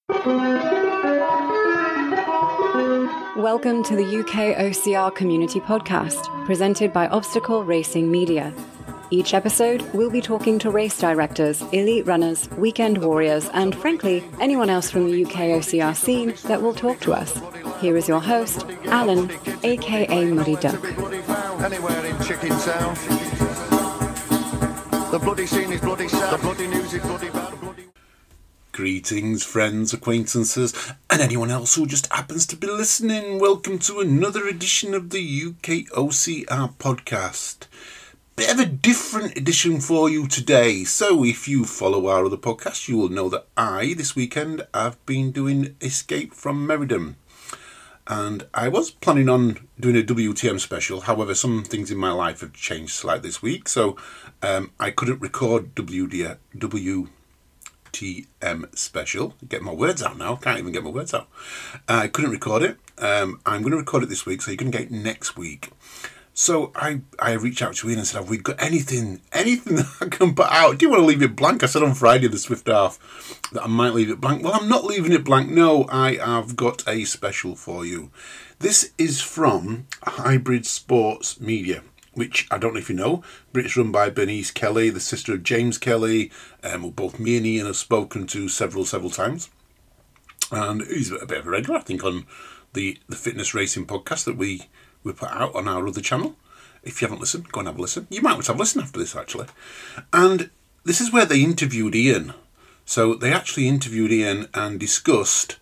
Welcome to the UK OCR Community Podcast, presented by Obstacle Racing Media. Each episode, we'll be talking to race directors, elite runners, weekend warriors, and frankly, anyone else from the UK OCR scene that will talk to us. Here is your host, Alan, aka Muddy Duck. Anywhere in Chicken Town. The bloody scene is bloody sad. The bloody news is bloody bad. Greetings, friends, acquaintances, and anyone else who just happens to be listening. Welcome to another edition of the UK OCR podcast. Bit of a different edition for you today. So if you follow our other podcasts, you will know that this weekend, I've been doing Escape from Meriden. And I was planning on doing a WTM special. However, some things in my life have changed slightly this week. So I couldn't record WTM special. Get my words out now. Can't even get my words out. I couldn't record it. I'm going to record it this week, so you're going to get it next week. So I reached out to Ian and said, have we got anything that I can put out? Do you want to leave it blank? I said on Friday, the Swift Half, that I might leave it blank. Well, I'm not leaving it blank. No, I have got a special for you. This is from Hybrid Sports Media, which I don't know if you know, but it's run by Bernice Kelly, the sister of James Kelly, who both me and Ian have spoken to several times. And he's a bit of a regular, I think, on the fitness racing podcast that we put out on our other channel. If you haven't listened, go and have a listen. You might want to have a listen after this, actually. And this is where they interviewed Ian. So they actually interviewed Ian and discussed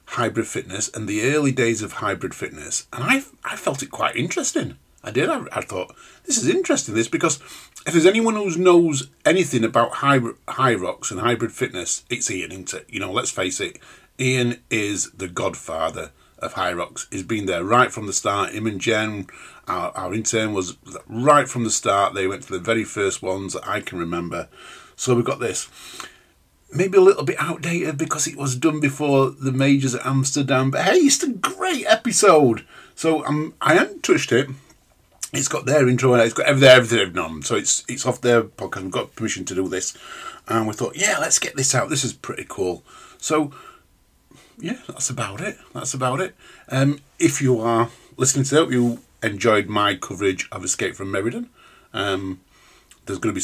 hybrid fitness and the early days of hybrid fitness. And I felt it quite interesting. I did. I thought, this is interesting, because if there's anyone who knows anything about hyrox and hybrid fitness, it's Ian, isn't it? You know, let's face it, Ian is the godfather of hyrox. He's been there right from the start. Him and Jen, our intern, was right from the start. They went to the very first ones that I can remember. So we've got this. Maybe a little bit outdated because it was done before the majors at Amsterdam. But hey, it's a great episode. So I haven't touched it. It's got their intro and it's got everything on. So it's off their podcast. We've got permission to do this. And we thought, yeah, let's get this out. This is pretty cool. So yeah, that's about it. If you are listening to that, you enjoyed my coverage of Escape from Meriden. There's going to be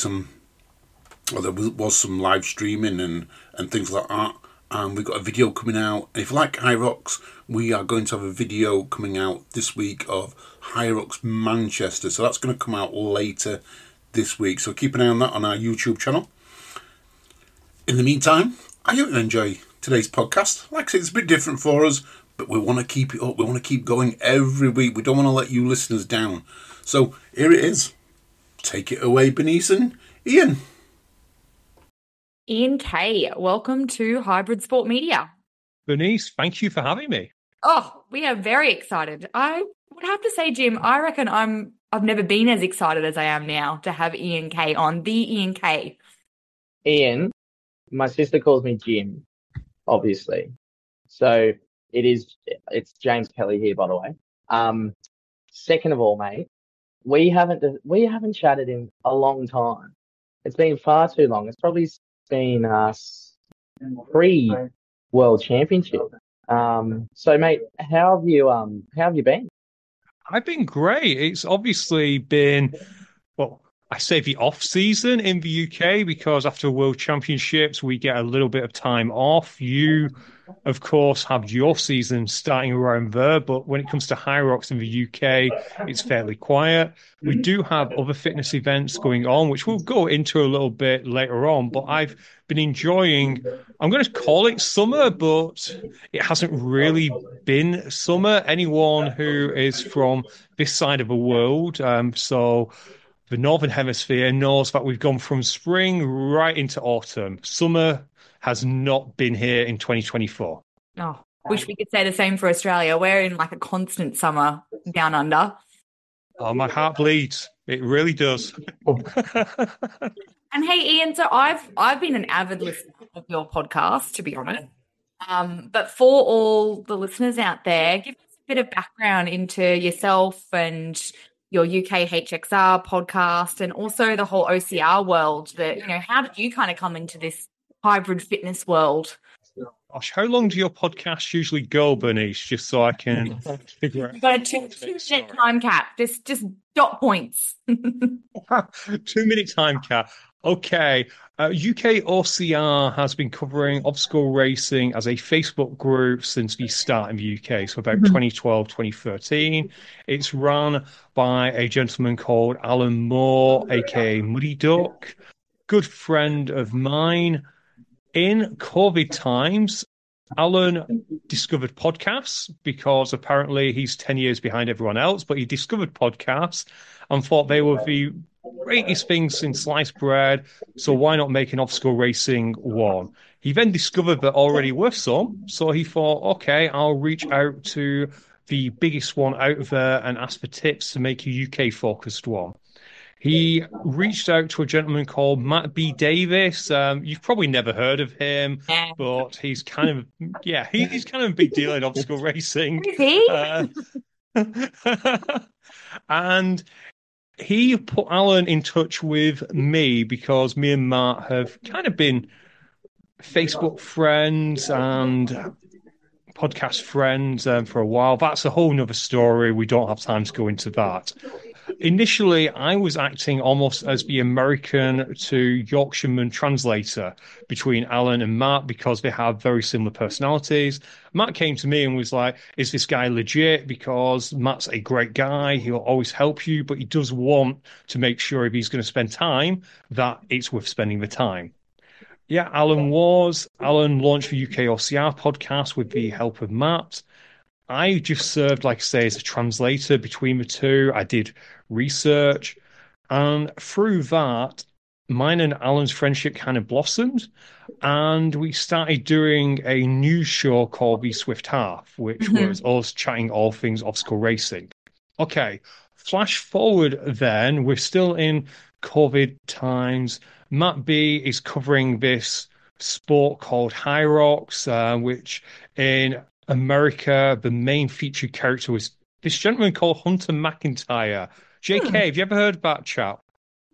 there was some live streaming and things like that. And we've got a video coming out. And if you like hyrox, we are going to have a video coming out this week of hyrox Manchester. So that's going to come out later this week. So keep an eye on that on our YouTube channel. In the meantime, I hope you enjoy today's podcast. Like I said, it's a bit different for us, but we want to keep it up. We want to keep going every week. We don't want to let you listeners down. So here it is. Take it away, Bernice and Ian. Ian Kay, welcome to Hybrid Sport Media. Bernice, thank you for having me. Oh, we are very excited. I would have to say, Jim, I reckon I've never been as excited as I am now to have Ian Kay on, the Ian Kay. Ian, my sister calls me Jim, obviously. So it's James Kelly here, by the way. Second of all, mate, we haven't chatted in a long time. It's been far too long. It's probably been pre-World Championship. So, mate, how have you been? I've been great. It's obviously been, well, I say the off season in the UK because after World Championships, we get a little bit of time off. You, of course, have your season starting around there. But when it comes to hyrox in the UK, it's fairly quiet. We do have other fitness events going on, which we'll go into a little bit later on. But I've been enjoying, I'm going to call it summer, but it hasn't really been summer. Anyone who is from this side of the world, so the Northern Hemisphere, knows that we've gone from spring right into autumn. Summer has not been here in 2024. Oh, wish we could say the same for Australia. We're in like a constant summer down under. Oh, my heart bleeds. It really does. And hey, Ian, so I've been an avid listener of your podcast, to be honest. But for all the listeners out there, give us a bit of background into yourself and your UK HXR podcast and also the whole OCR world. That, you know, how did you kind of come into this hybrid fitness world? Gosh, how long do your podcasts usually go, Bernice? Just so I can figure out. You've got a two-minute time cap. Just dot points. 2 minute time cap. Okay. UK OCR has been covering obstacle racing as a Facebook group since the start in the UK, so about 2012, 2013. It's run by a gentleman called Alan Moore, aka Muddy Duck, good friend of mine. In COVID times, Alan discovered podcasts because apparently he's 10 years behind everyone else, but he discovered podcasts and thought they were the greatest thing since sliced bread. So why not make an obstacle racing one? He then discovered that already were some. So he thought, okay, I'll reach out to the biggest one out there and ask for tips to make a UK focused one. He reached out to a gentleman called Matt B. Davis. You've probably never heard of him, but he's kind of, he's kind of a big deal in obstacle racing. Is he? And he put Alan in touch with me because me and Matt have kind of been Facebook friends and podcast friends for a while. That's a whole nother story. We don't have time to go into that. Initially, I was acting almost as the American to Yorkshireman translator between Alan and Matt because they have very similar personalities. Matt came to me and was like, is this guy legit? Because Matt's a great guy. He'll always help you, but he does want to make sure if he's going to spend time, that it's worth spending the time. Yeah, Alan was. Alan launched the UK OCR podcast with the help of Matt. I just served, like I say, as a translator between the two. I did research. And through that, mine and Alan's friendship kind of blossomed. And we started doing a news show called The Swift Half, which was us chatting all things obstacle racing. Okay, flash forward then. We're still in COVID times. Matt B is covering this sport called hyrox, which in America, the main featured character was this gentleman called Hunter McIntyre. JK, have you ever heard about chap?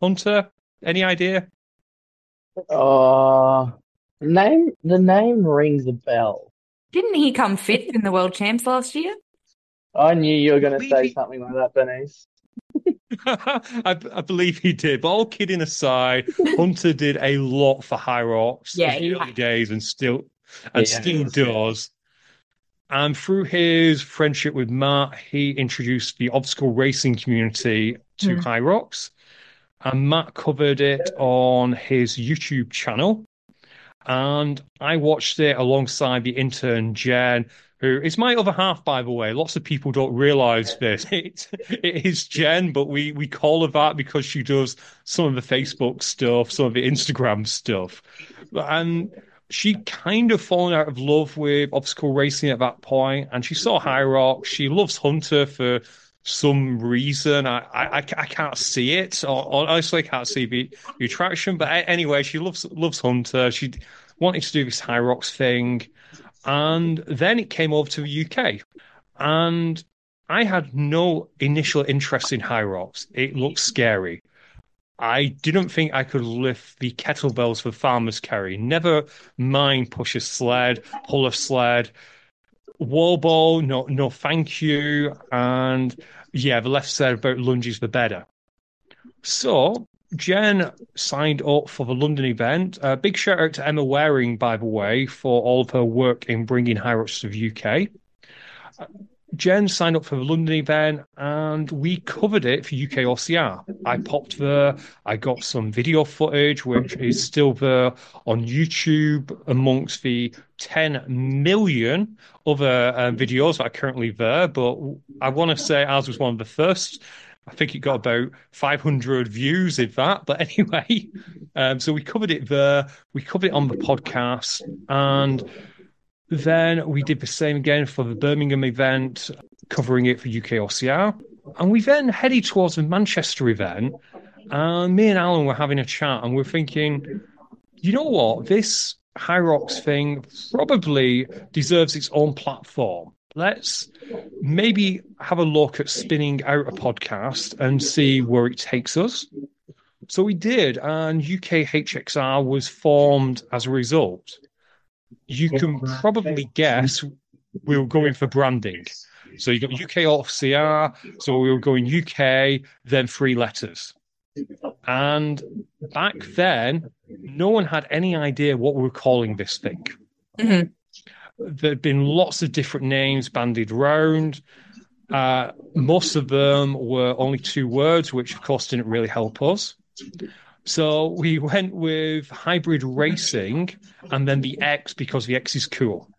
Hunter, any idea? The name rings a bell. Didn't he come fifth in the world champs last year? I knew you were going to say something like that, Bernice. I believe he did, but all kidding aside, Hunter did a lot for hyrox in the early days and still does. And through his friendship with Matt, he introduced the obstacle racing community to hyrox. And Matt covered it on his YouTube channel. And I watched it alongside the intern, Jen, who is my other half, by the way. Lots of people don't realize this. It is Jen, but we call her that because she does some of the Facebook stuff, some of the Instagram stuff. And she kind of fallen out of love with obstacle racing at that point, and she saw hyrox. She loves Hunter for some reason. I can't see it. Honestly, I can't see the attraction. But anyway, she loves Hunter. She wanted to do this hyrox thing. And then it came over to the UK. And I had no initial interest in hyrox. It looked scary. I didn't think I could lift the kettlebells for farmers carry. Never mind push a sled, pull a sled, wall ball, no thank you. And yeah, the left said about lunges the better. So Jen signed up for the London event. Big shout out to Emma Waring, by the way, for all of her work in bringing hyrox to the UK. Jen signed up for the London event and we covered it for UK OCR. I popped there. I got some video footage, which is still there on YouTube amongst the 10 million other videos that are currently there. But I want to say ours was one of the first. I think it got about 500 views, if that. But anyway, so we covered it there. We covered it on the podcast. And then we did the same again for the Birmingham event, covering it for UK OCR. And we then headed towards the Manchester event. And me and Alan were having a chat and we're thinking, you know what? This hyrox thing probably deserves its own platform. Let's maybe have a look at spinning out a podcast and see where it takes us. So we did, and UK HXR was formed as a result. you can probably guess we were going for branding. So you got UK OCR, so we were going UK, then 3 letters. And back then, no one had any idea what we were calling this thing. Mhm. There'd been lots of different names bandied around. Most of them were only 2 words, which of course didn't really help us. So we went with hybrid racing and then the X because the X is cool.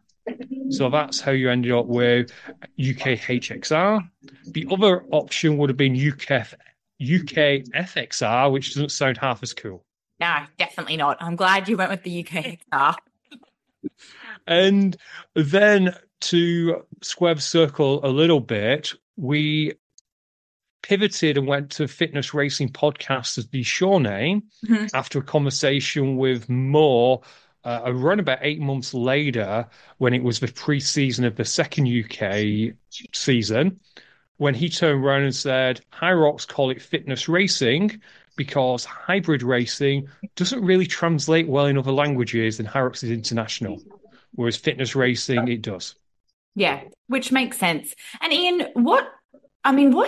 So that's how you ended up with UK HXR. The other option would have been UK FXR, which doesn't sound half as cool. No, definitely not. I'm glad you went with the UK XR. And then to square the circle a little bit, we pivoted and went to Fitness Racing Podcast as the show name after a conversation with Mo around about 8 months later when it was the pre-season of the second UK season, when he turned around and said, hyrox call it fitness racing because hybrid racing doesn't really translate well in other languages and hyrox is international, whereas fitness racing, it does. Yeah, which makes sense. And Ian, what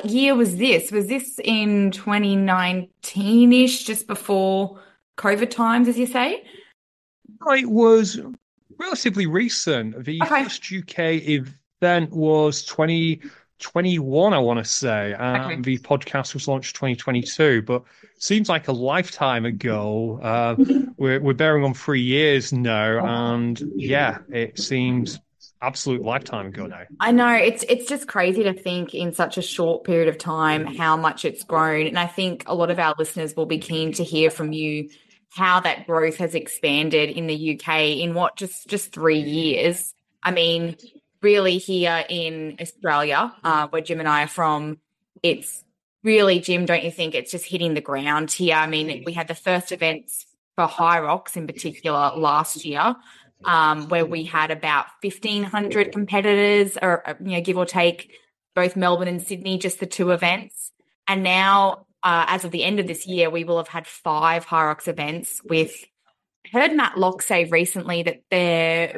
year was this? Was this in 2019-ish, just before COVID times, as you say? It was relatively recent. The first UK event was 2021, I want to say. The podcast was launched 2022, but seems like a lifetime ago. We're bearing on 3 years now, and yeah, it seems absolute lifetime ago now. I know it's just crazy to think in such a short period of time how much it's grown, and I think a lot of our listeners will be keen to hear from you how that growth has expanded in the UK in what just 3 years. I mean, really here in Australia, where Jim and I are from, it's really, Jim, don't you think it's just hitting the ground here? I mean, we had the first events for hyrox in particular last year, where we had about 1,500 competitors, or give or take, both Melbourne and Sydney, just the 2 events. And now, as of the end of this year, we will have had 5 hyrox events with. Heard Matt Locke say recently that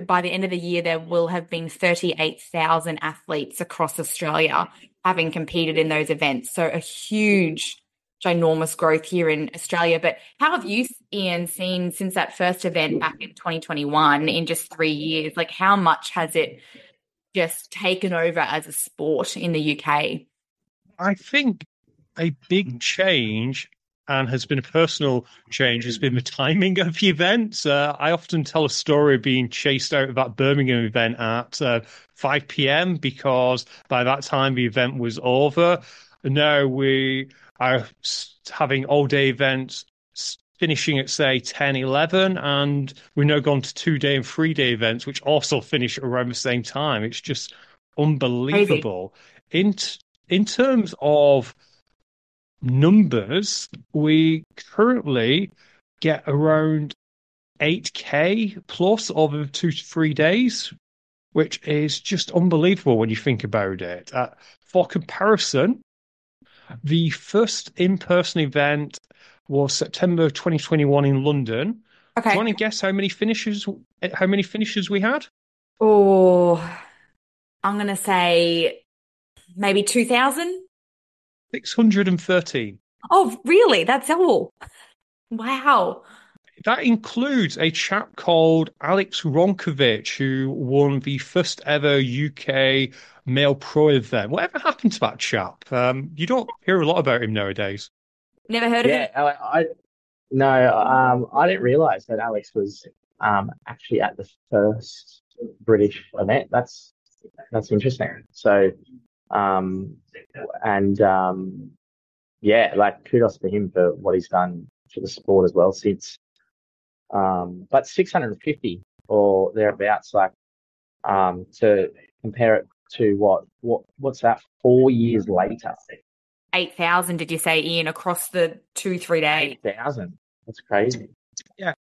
by the end of the year, there will have been 38,000 athletes across Australia having competed in those events. So a huge, ginormous growth here in Australia. But how have you, Ian, seen since that first event back in 2021 in just 3 years? Like, how much has it just taken over as a sport in the UK? I think a big change, and has been a personal change, has been the timing of the events. I often tell a story of being chased out of that Birmingham event at 5 p.m. because by that time the event was over. Now we are having all-day events finishing at, say, 10, 11, and we've now gone to 2-day and 3-day events, which also finish around the same time. It's just unbelievable. In terms of numbers, we currently get around 8K plus over 2 to 3 days, which is just unbelievable when you think about it. For comparison, the first in-person event was September 2021 in London. Okay. Do you want to guess how many finishers we had? Oh, I'm going to say maybe 2,000. 613. Oh, really? That's all? Wow. That includes a chap called Alex Ronkovich, who won the first ever UK male pro event. Whatever happened to that chap? You don't hear a lot about him nowadays. Never heard of him? I didn't realise that Alex was actually at the first British event. That's interesting. So, kudos to him for what he's done for the sport as well since. But 650 or thereabouts, to compare it to what's that? 4 years later. 8,000, did you say, Ian, across the 2-3 days? 8,000. That's crazy. Yeah.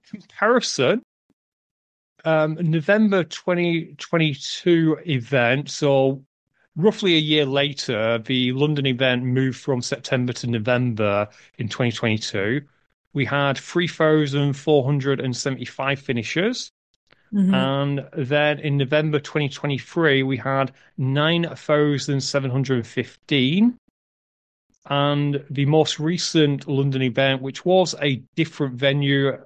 Comparison. November 2022 event, so roughly a year later, the London event moved from September to November in 2022. We had 3,475 finishers. And then in November 2023, we had 9,715. And the most recent London event, which was a different venue,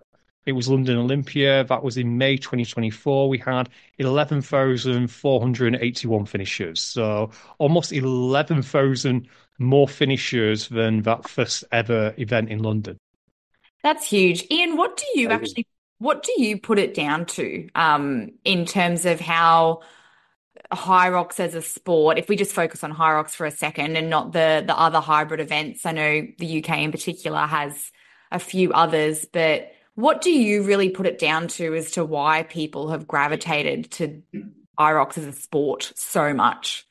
it was London Olympia. That was in May 2024. We had 11,481 finishers. So almost 11,000 more finishers than that first ever event in London. That's huge. Ian, what do you put it down to, in terms of how hyrox as a sport, if we just focus on hyrox for a second and not the other hybrid events? I know the UK in particular has a few others, but what do you really put it down to as to why people have gravitated to hyrox as a sport so much?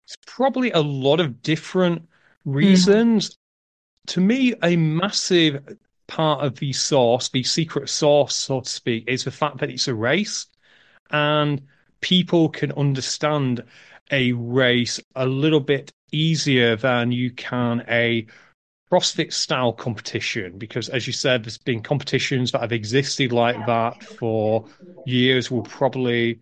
It's probably a lot of different reasons. To me, a massive part of the sauce, the secret sauce, so to speak, is the fact that it's a race and people can understand a race a little bit easier than you can a CrossFit style competition. Because, as you said, there's been competitions that have existed like that for years. We'll probably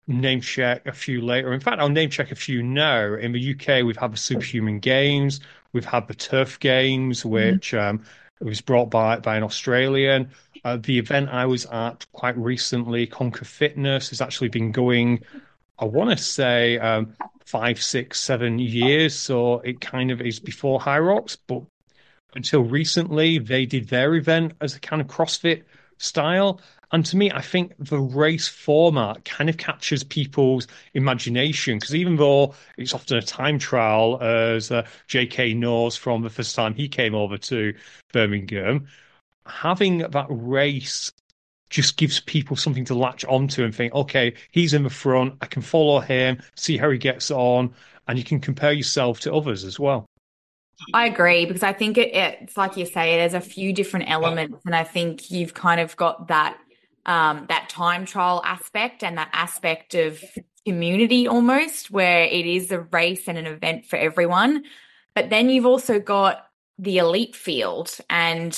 name check a few later. In fact, I'll name check a few now. In the UK, we've had the Superhuman Games, we've had the Turf Games, which was brought by an Australian. The event I was at quite recently, Conquer Fitness, has actually been going, I want to say, 5, 6, 7 years. So it kind of is before Hyrox, but until recently, they did their event as a kind of CrossFit style. And to me, I think the race format kind of captures people's imagination because even though it's often a time trial, as JK knows from the first time he came over to Birmingham, having that race just gives people something to latch onto and think, okay, he's in the front, I can follow him, see how he gets on, and you can compare yourself to others as well. I agree because I think it's like you say, there's a few different elements, and I think you've kind of got that time trial aspect and that aspect of community almost, where it is a race and an event for everyone. But then you've also got the elite field, and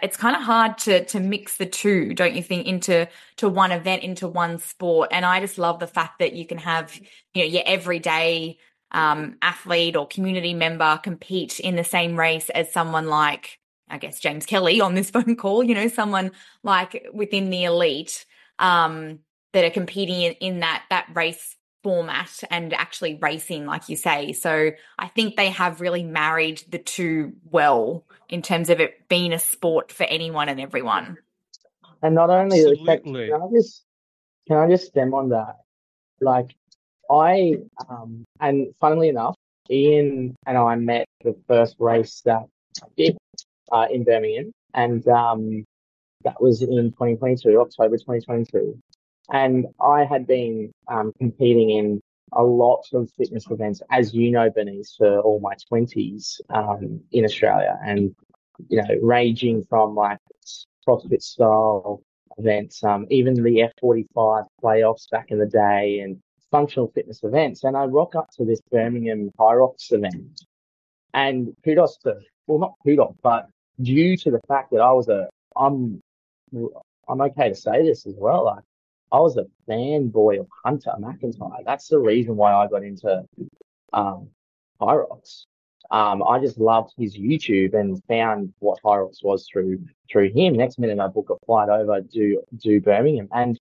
it's kind of hard to mix the two, don't you think, into one event, into one sport. And I just love the fact that you can have, your everyday athlete or community member compete in the same race as someone like, I guess, James Kelly on this phone call, someone like within the elite that are competing in that race format and actually racing, like you say. So I think they have really married the two well in terms of it being a sport for anyone and everyone. And not only Absolutely. can I just stem on that? Like, and funnily enough, Ian and I met the first race that I did in Birmingham, and that was in 2022, October 2022. And I had been competing in a lot of fitness events, as you know, Bernice, for all my 20s in Australia, and ranging from like CrossFit style events, even the F45 playoffs back in the day, and functional fitness events. And I rock up to this Birmingham hyrox event, and not kudos, but due to the fact that I'm okay to say this as well, like, I was a fanboy of Hunter McIntyre. That's the reason why I got into hyrox. I just loved his YouTube and found what hyrox was through him. Next minute, I book a flight over to Birmingham, and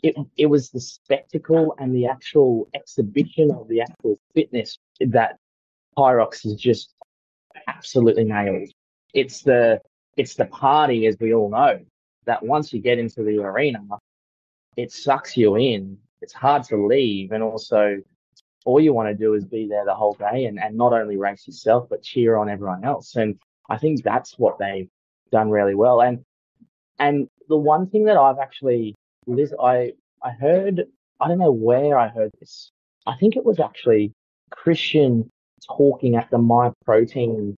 it was the spectacle and the actual exhibition of the actual fitness that hyrox is just absolutely nailed. It's the party, as we all know, that once you get into the arena, it sucks you in. It's hard to leave, and also all you want to do is be there the whole day and not only race yourself but cheer on everyone else. And I think that's what they've done really well. And the one thing that I've actually, Liz, I heard, I don't know where I heard this. I think it was actually Christian talking at the MyProtein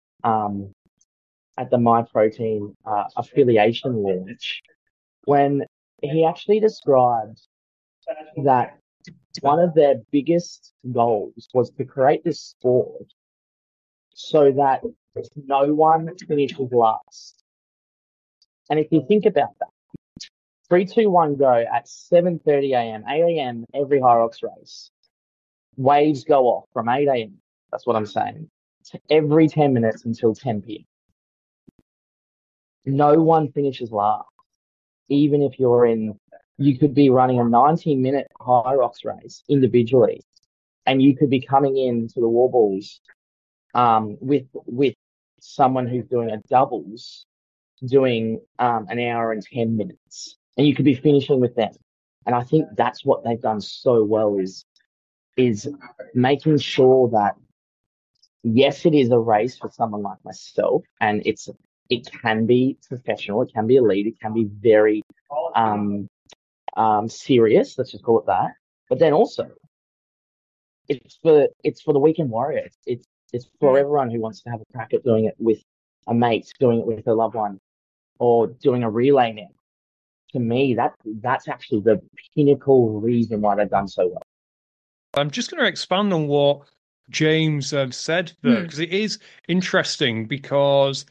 affiliation launch, when he actually described that one of their biggest goals was to create this sport so that no one finishes last. And if you think about that, 3, 2, 1, go at 7:30 a.m., 8 a.m. every hyrox race. Waves go off from 8 a.m. That's what I'm saying. Every 10 minutes until 10 p.m. No one finishes last. Even if you could be running a 90-minute hyrox race individually, and you could be coming into the Warballs with someone who's doing a doubles, doing an hour and 10 minutes, and you could be finishing with them. And I think that's what they've done so well is making sure that, yes, it is a race for someone like myself, and it can be professional, it can be elite, it can be very serious. Let's just call it that. But then also, it's for the weekend warrior. It's for everyone who wants to have a crack at doing it with a mate, doing it with a loved one, or doing a relay now. To me, that's actually the pinnacle reason why they've done so well. I'm just going to expand on what James said there, because it is interesting, because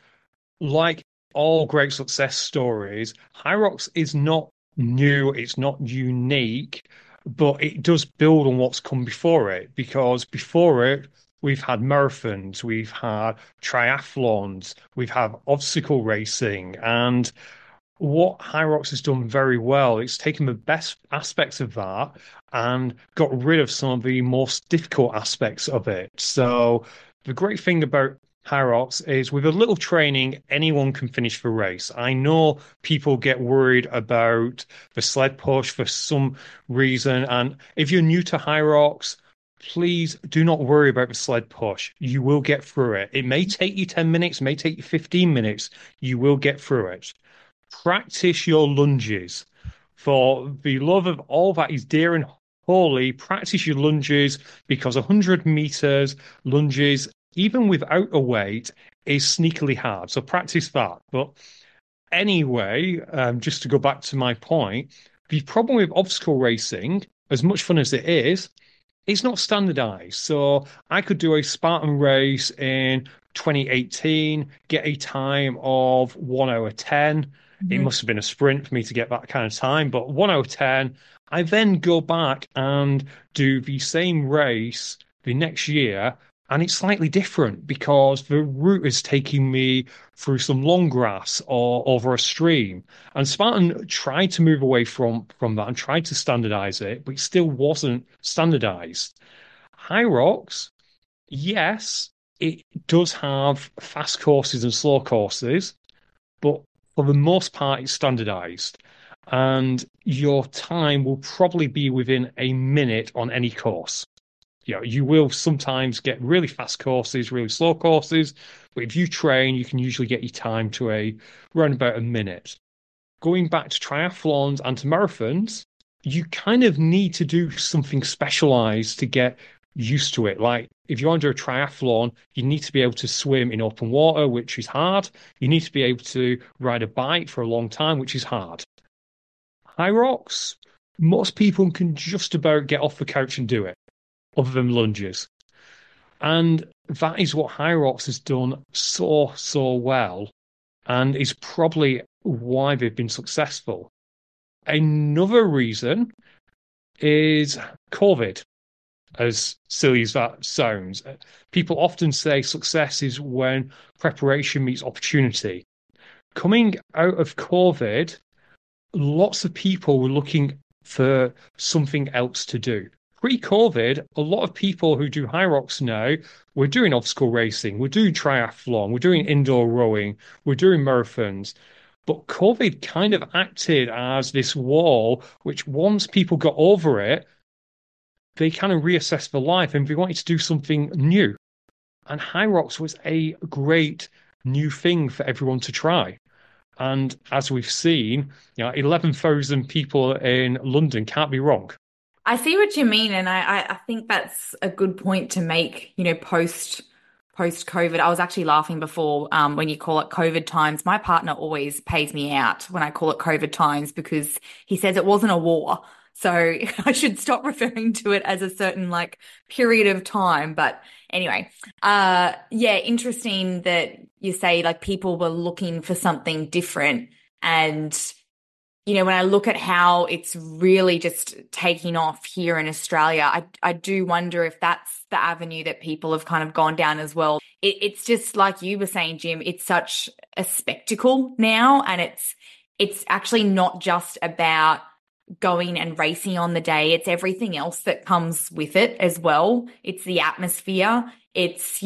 like all great success stories, hyrox is not new, it's not unique, but it does build on what's come before it, because before it, we've had marathons, we've had triathlons, we've had obstacle racing, and what hyrox has done very well, it's taken the best aspects of that and got rid of some of the most difficult aspects of it. So the great thing about hyrox is, with a little training, anyone can finish the race. I know people get worried about the sled push for some reason, and if you're new to hyrox, please do not worry about the sled push. You will get through it. It may take you 10 minutes, it may take you 15 minutes. You will get through it. Practice your lunges. For the love of all that is dear and holy, practice your lunges, because 100 meters lunges, even without a weight, is sneakily hard. So practice that. But anyway, just to go back to my point, the problem with obstacle racing, as much fun as it is, it's not standardized. So I could do a Spartan race in 2018, get a time of 1 hour 10. It must have been a sprint for me to get that kind of time, but 1 hour 10. I then go back and do the same race the next year, and it's slightly different because the route is taking me through some long grass or over a stream. And Spartan tried to move away from that and tried to standardize it, but it still wasn't standardized. Hyrox, yes, it does have fast courses and slow courses, but for the most part, it's standardized. And your time will probably be within a minute on any course. You will sometimes get really fast courses, really slow courses, but if you train, you can usually get your time to around about a minute. Going back to triathlons and to marathons, you kind of need to do something specialized to get used to it. Like if you want to do a triathlon, you need to be able to swim in open water, which is hard. You need to be able to ride a bike for a long time, which is hard. Hyrox, most people can just about get off the couch and do it, other than lunges. And that is what hyrox has done so well, and is probably why they've been successful. Another reason is COVID. As silly as that sounds, people often say success is when preparation meets opportunity. Coming out of COVID, lots of people were looking for something else to do. Pre-COVID, a lot of people who do hyrox now were doing obstacle racing, we're doing triathlon, we're doing indoor rowing, we're doing marathons. But COVID kind of acted as this wall, which once people got over it, they kind of reassessed their life and they wanted to do something new. And hyrox was a great new thing for everyone to try. And as we've seen, 11,000 people in London can't be wrong. I see what you mean, and I think that's a good point to make, post COVID. I was actually laughing before when you call it COVID times. My partner always pays me out when I call it COVID times because he says it wasn't a war. So I should stop referring to it as a certain period of time. But anyway, interesting that you say people were looking for something different, and when I look at how it's really just taking off here in Australia, I do wonder if that's the avenue that people have kind of gone down as well. It's just like you were saying, Jim, it's such a spectacle now, and it's actually not just about going and racing on the day. It's everything else that comes with it as well. It's the atmosphere. It's,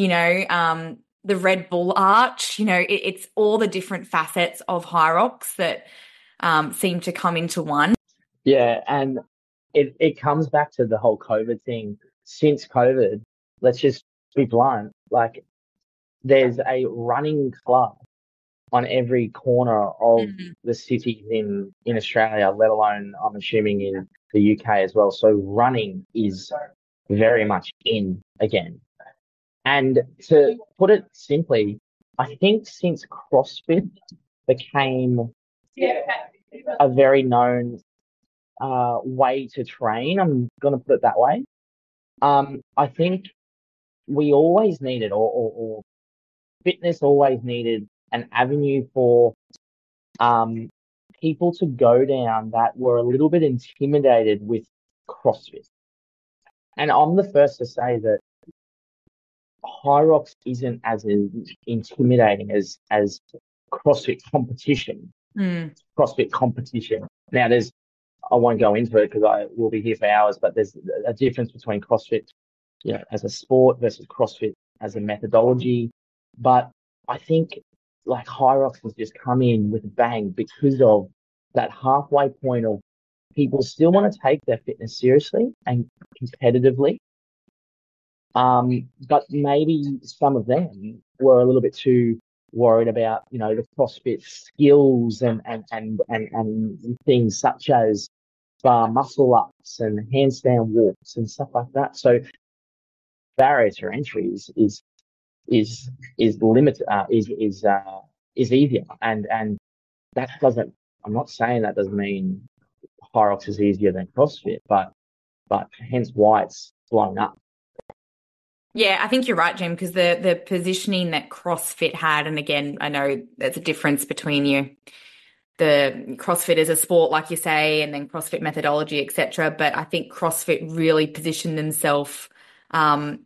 the Red Bull Arch, it's all the different facets of hyrox that seem to come into one. Yeah, and it comes back to the whole COVID thing. Since COVID, let's just be blunt, like there's a running club on every corner of the cities in Australia, let alone I'm assuming in the UK as well. So running is very much in again. And to put it simply, I think since CrossFit became a very known way to train, I'm going to put it that way. I think we always needed, or fitness always needed an avenue for people to go down that were a little bit intimidated with CrossFit. And I'm the first to say that hyrox isn't as intimidating as CrossFit competition. CrossFit competition. Now, I won't go into it because I will be here for hours, but there's a difference between CrossFit, as a sport versus CrossFit as a methodology. But I think like hyrox has just come in with a bang because of that halfway point of people still want to take their fitness seriously and competitively. But maybe some of them were a little bit too worried about, the CrossFit skills and things such as bar muscle ups and handstand walks and stuff like that. So barrier to entry is limited, is easier. And that doesn't, I'm not saying that doesn't mean hyrox is easier than CrossFit, but hence why it's blown up. Yeah, I think you're right, Jim, because the positioning that CrossFit had, and again, I know there's a difference between the CrossFit as a sport, like you say, and then CrossFit methodology, etc. But I think CrossFit really positioned themselves as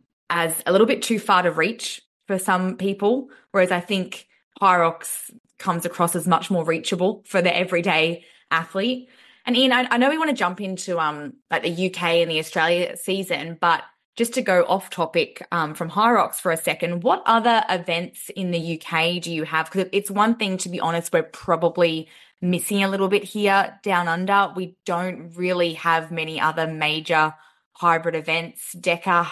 a little bit too far to reach for some people, whereas I think hyrox comes across as much more reachable for the everyday athlete. And Ian, I know we want to jump into like the UK and the Australia season, but just to go off topic from hyrox for a second, what other events in the UK do you have? Because it's one thing, to be honest, we're probably missing a little bit here down under. We don't really have many other major hybrid events. DECA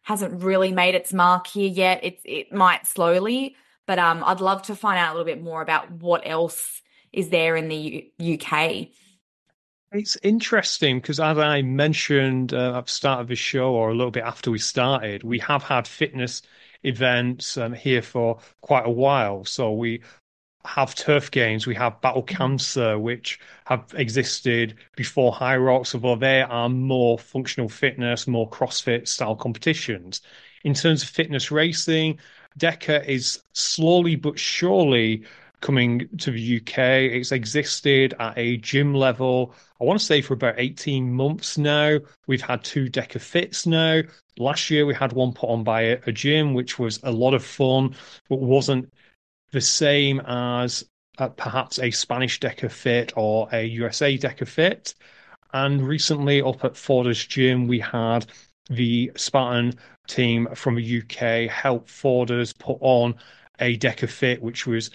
hasn't really made its mark here yet. It might slowly, but I'd love to find out a little bit more about what else is there in the UK. It's interesting because, as I mentioned at the start of the show, or a little bit after we started, we have had fitness events here for quite a while. So we have turf games, we have Battle Cancer, which have existed before hyrox, although they are more functional fitness, more CrossFit style competitions. In terms of fitness racing, DECA is slowly but surely coming to the UK. It's existed at a gym level, I want to say, for about 18 months now. We've had 2 DECA Fits now. Last year we had one put on by a gym, which was a lot of fun, but wasn't the same as perhaps a Spanish DECA Fit or a USA DECA Fit. And recently up at Forder's gym, we had the Spartan team from the UK help Forder's put on a DECA Fit, which was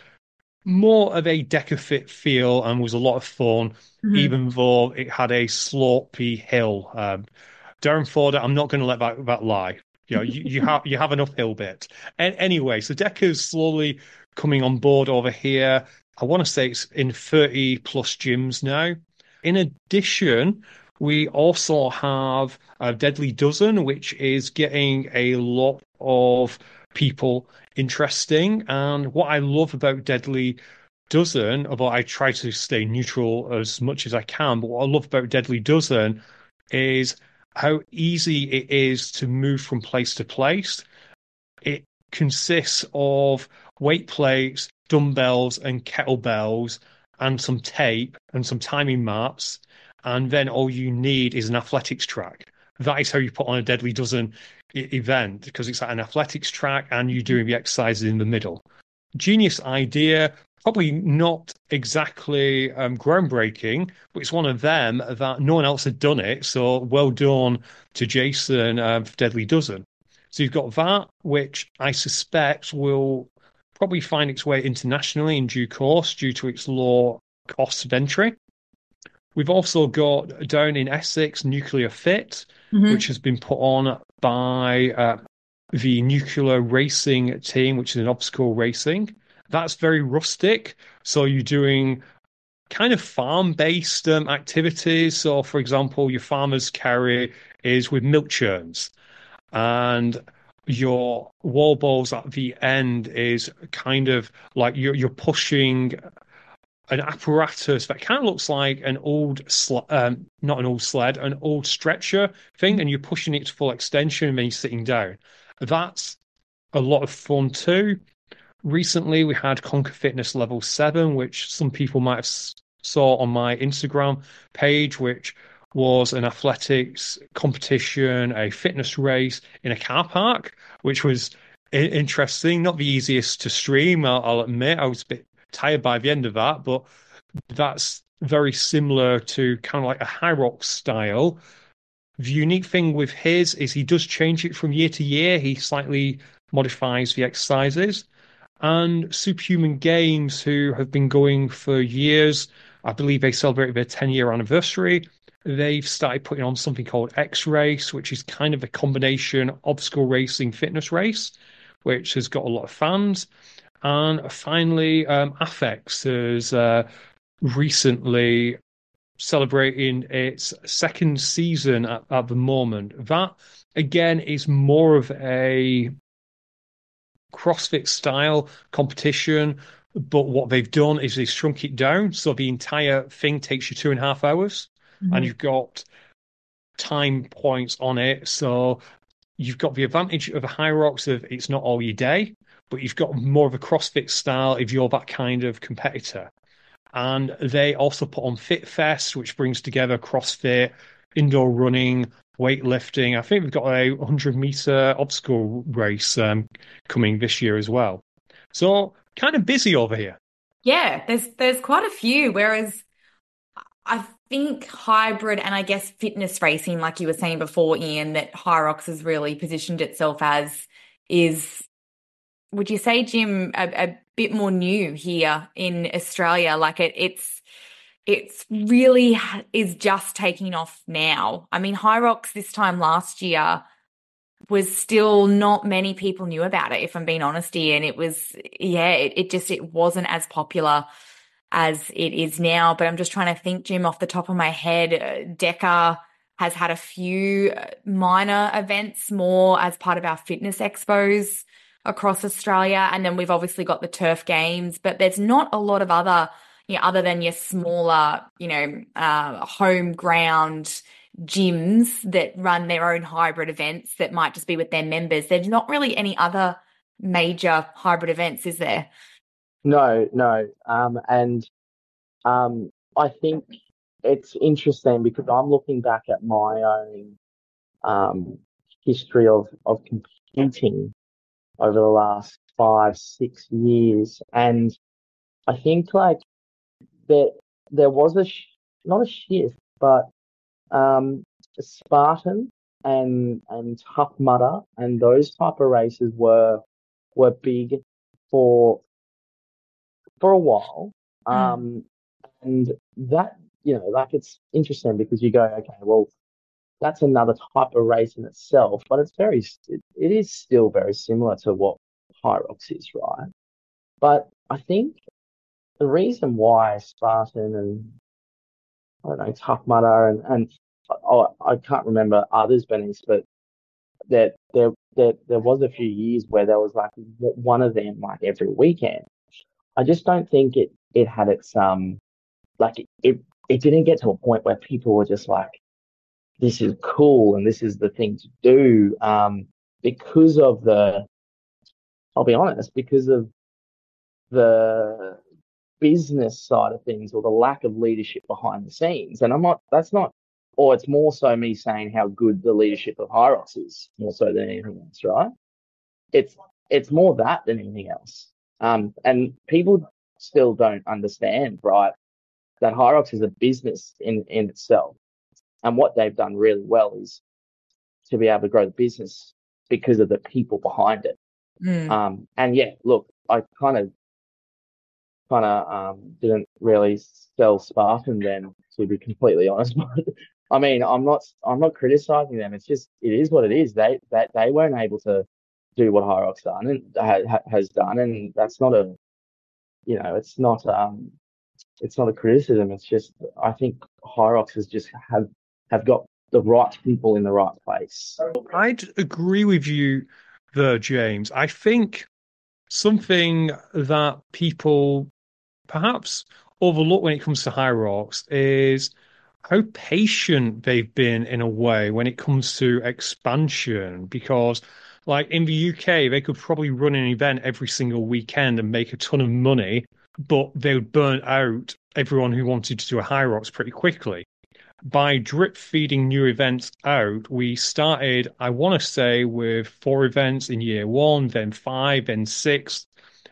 more of a DECA Fit feel and was a lot of fun, even though it had a slopey hill. Darren Forder, I'm not going to let that lie. You have an uphill bit. Anyway, so DECA is slowly coming on board over here. I want to say it's in 30 plus gyms now. In addition, we also have a Deadly Dozen, which is getting a lot of people interesting. And what I love about Deadly Dozen, although I try to stay neutral as much as I can, but what I love about Deadly Dozen is how easy it is to move from place to place. It consists of weight plates, dumbbells, and kettlebells, and some tape and some timing maps, and then all you need is an athletics track. That is how you put on a Deadly Dozen event, because it's like an athletics track and you're doing the exercises in the middle. Genius idea, probably not exactly groundbreaking, but it's one of them that no one else had done it. So well done to Jason for Deadly Dozen. So you've got that, which I suspect will probably find its way internationally in due course due to its low cost of entry. We've also got down in Essex Nuclear Fit, which has been put on by the Nuclear Racing team, which is an obstacle racing. That's very rustic. So you're doing kind of farm-based activities. So, for example, your farmer's carry is with milk churns, and your wall balls at the end is kind of like you're pushing an apparatus that kind of looks like an old not an old sled, an old stretcher thing, and you're pushing it to full extension and then you're sitting down. That's a lot of fun too. Recently, we had Conquer Fitness Level 7, which some people might have saw on my Instagram page, which was an athletics competition, a fitness race in a car park, which was interesting. Not the easiest to stream, I'll admit. I was a bit tired by the end of that, but that's very similar to kind of like a hyrox style. The unique thing with his is he does change it from year to year. He slightly modifies the exercises. And Superhuman Games, who have been going for years, I believe they celebrated their 10-year anniversary. They've started putting on something called X Race, which is kind of a combination obstacle racing fitness race, which has got a lot of fans. And finally, Affex has recently celebrating its second season at the moment. That, again, is more of a CrossFit style competition, but what they've done is they've shrunk it down. So the entire thing takes you 2.5 hours, and you've got time points on it. So you've got the advantage of a hyrox of it's not all your day, but you've got more of a CrossFit style if you're that kind of competitor. And they also put on Fit Fest, which brings together CrossFit, indoor running, weightlifting. I think we've got a 100-meter obstacle race coming this year as well. So kind of busy over here. Yeah, there's quite a few. Whereas I think hybrid and I guess fitness racing, like you were saying before, Ian, that Hyrox has really positioned itself as is, would you say, Jim, a bit more new here in Australia? Like it's really is just taking off now. I mean, Hyrox this time last year was still not many people knew about it, if I'm being honest here. And it was, yeah, it wasn't as popular as it is now. But I'm just trying to think, Jim, off the top of my head, DECA has had a few minor events more as part of our fitness expos across Australia. And then we've obviously got the turf games, but there's not a lot of other, other than your smaller, home ground gyms that run their own hybrid events that might just be with their members. There's not really any other major hybrid events, is there? No. I think it's interesting because I'm looking back at my own history of competing over the last 5-6 years, and I think like there was not a shift, but Spartan and Tough Mudder and those type of races were big for a while. And that, like it's interesting because you go, okay, well, that's another type of race in itself, but it is still very similar to what Hyrox is, right? But I think the reason why Spartan and I don't know, Tough Mudder and I can't remember others, Bernice, but there was a few years where there was like one of them like every weekend. I just don't think it had its like it didn't get to a point where people were just like, this is cool and this is the thing to do, because of I'll be honest, because of the business side of things or the lack of leadership behind the scenes. And that's not, or it's more so me saying how good the leadership of Hyrox is, more so than anything else, right? It's more that than anything else. And people still don't understand, right, that Hyrox is a business in itself. And what they've done really well is to be able to grow the business because of the people behind it. And yeah, look, I kind of didn't really sell Spartan then, to be completely honest. But I mean, I'm not criticizing them. It's just, it is what it is. They weren't able to do what Hyrox done and has done, and that's not a, it's not a criticism. It's just, I think Hyrox has just have got the right people in the right place. I'd agree with you there, James. I think something that people perhaps overlook when it comes to Hyrox is how patient they've been in a way when it comes to expansion. Because, like in the UK, they could probably run an event every single weekend and make a ton of money, but they would burn out everyone who wanted to do a Hyrox pretty quickly. By drip feeding new events out, we started, I want to say, with 4 events in year 1, then 5, then 6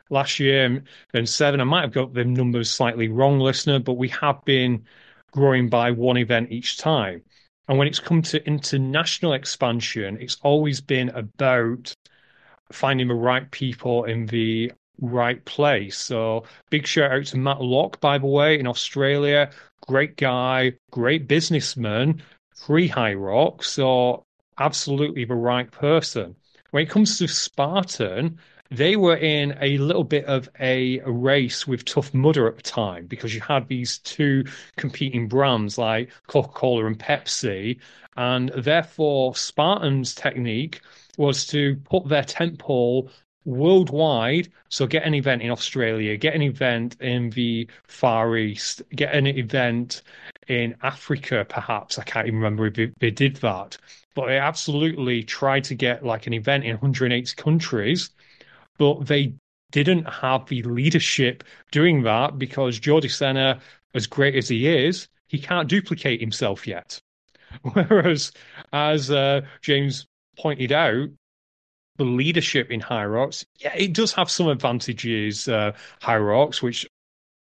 last year, then 7. I might have got the numbers slightly wrong, listener, but we have been growing by 1 event each time. And when it's come to international expansion, it's always been about finding the right people in the right place. So big shout out to Matt Locke, by the way, in Australia. Great guy, great businessman, pre-Hyrox, so absolutely the right person. When it comes to Spartan, they were in a little bit of a race with Tough Mudder at the time because you had these 2 competing brands like Coca-Cola and Pepsi, and therefore Spartan's technique was to put their tentpole worldwide. So get an event in Australia, get an event in the Far East, get an event in Africa, perhaps. I can't even remember if they did that. But they absolutely tried to get like an event in 180 countries, but they didn't have the leadership doing that because Jordi Senna, as great as he is, he can't duplicate himself yet. Whereas, as James pointed out, the leadership in Hyrox, yeah, it does have some advantages, Hyrox, which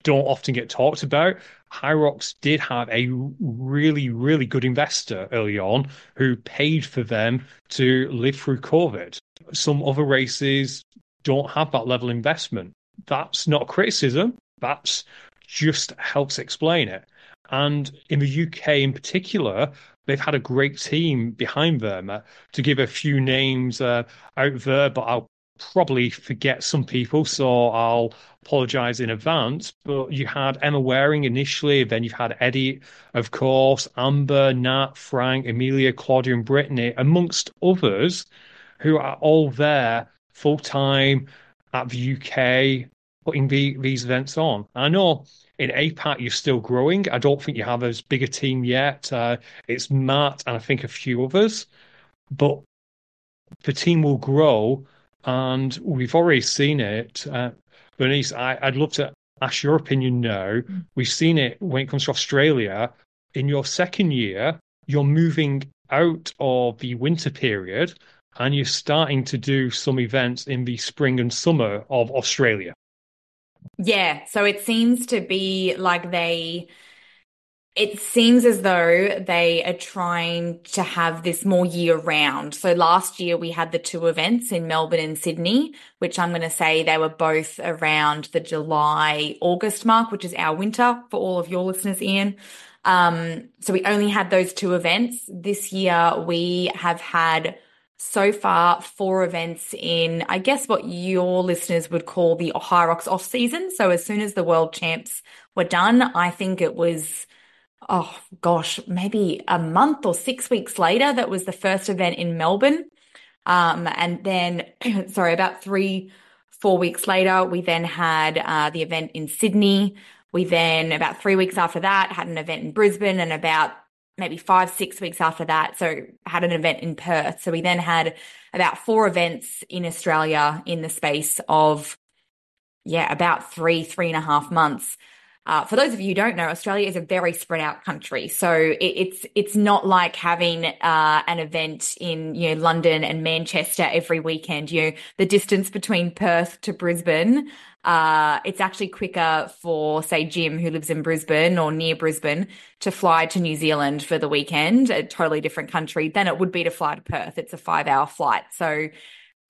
don't often get talked about. Hyrox did have a really, really good investor early on who paid for them to live through COVID. Some other races don't have that level of investment. That's not criticism. That's just helps explain it. And in the UK in particular, they've had a great team behind them. To give a few names out there, but I'll probably forget some people, so I'll apologize in advance. But you had Emma Waring initially, then you've had Eddie, of course, Amber, Nat, Frank, Amelia, Claudia, and Brittany, amongst others, who are all there full time at the UK, putting these events on. I know in APAC you're still growing. I don't think you have as big a team yet. It's Matt and I think a few others, but the team will grow, and we've already seen it. Bernice, I'd love to ask your opinion now. We've seen it when it comes to Australia. In your second year, you're moving out of the winter period and you're starting to do some events in the spring and summer of Australia. Yeah, so it seems to be like it seems as though they are trying to have this more year round. So last year we had the 2 events in Melbourne and Sydney, which I'm going to say they were both around the July, August mark, which is our winter for all of your listeners, Ian. So we only had those 2 events. This year we have had so far 4 events in, I guess, what your listeners would call the Hyrox off season. So as soon as the world champs were done, I think it was, oh gosh, maybe a month or 6 weeks later, that was the first event in Melbourne. And then, sorry, about 3-4 weeks later, we then had the event in Sydney. We then, about 3 weeks after that, had an event in Brisbane, and about maybe 5-6 weeks after that, so had an event in Perth. So we then had about 4 events in Australia in the space of about 3.5 months. For those of you who don't know, Australia is a very spread out country. So it's not like having an event in, London and Manchester every weekend. The distance between Perth to Brisbane, it's actually quicker for, say, Jim, who lives in Brisbane or near Brisbane, to fly to New Zealand for the weekend, a totally different country, than it would be to fly to Perth. It's a 5-hour flight. So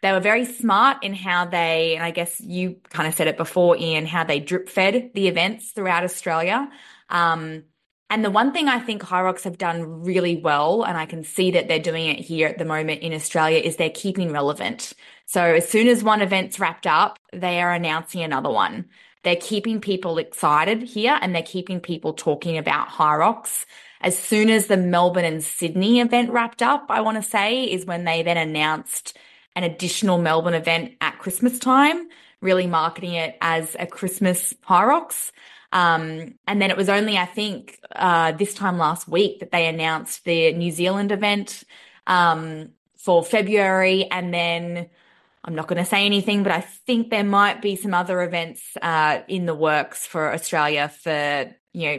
they were very smart in how they, and I guess you kind of said it before, Ian, how they drip fed the events throughout Australia. And the one thing I think hyrox have done really well, and I can see that they're doing it here at the moment in Australia, is they're keeping relevant. So as soon as one event's wrapped up, they are announcing another one. They're keeping people excited here, and they're keeping people talking about hyrox. As soon as the Melbourne and Sydney event wrapped up, I want to say, is when they then announced an additional Melbourne event at Christmas time, really marketing it as a Christmas hyrox. And then it was only, I think, this time last week that they announced the New Zealand event for February. And then I'm not going to say anything, but I think there might be some other events in the works for Australia for,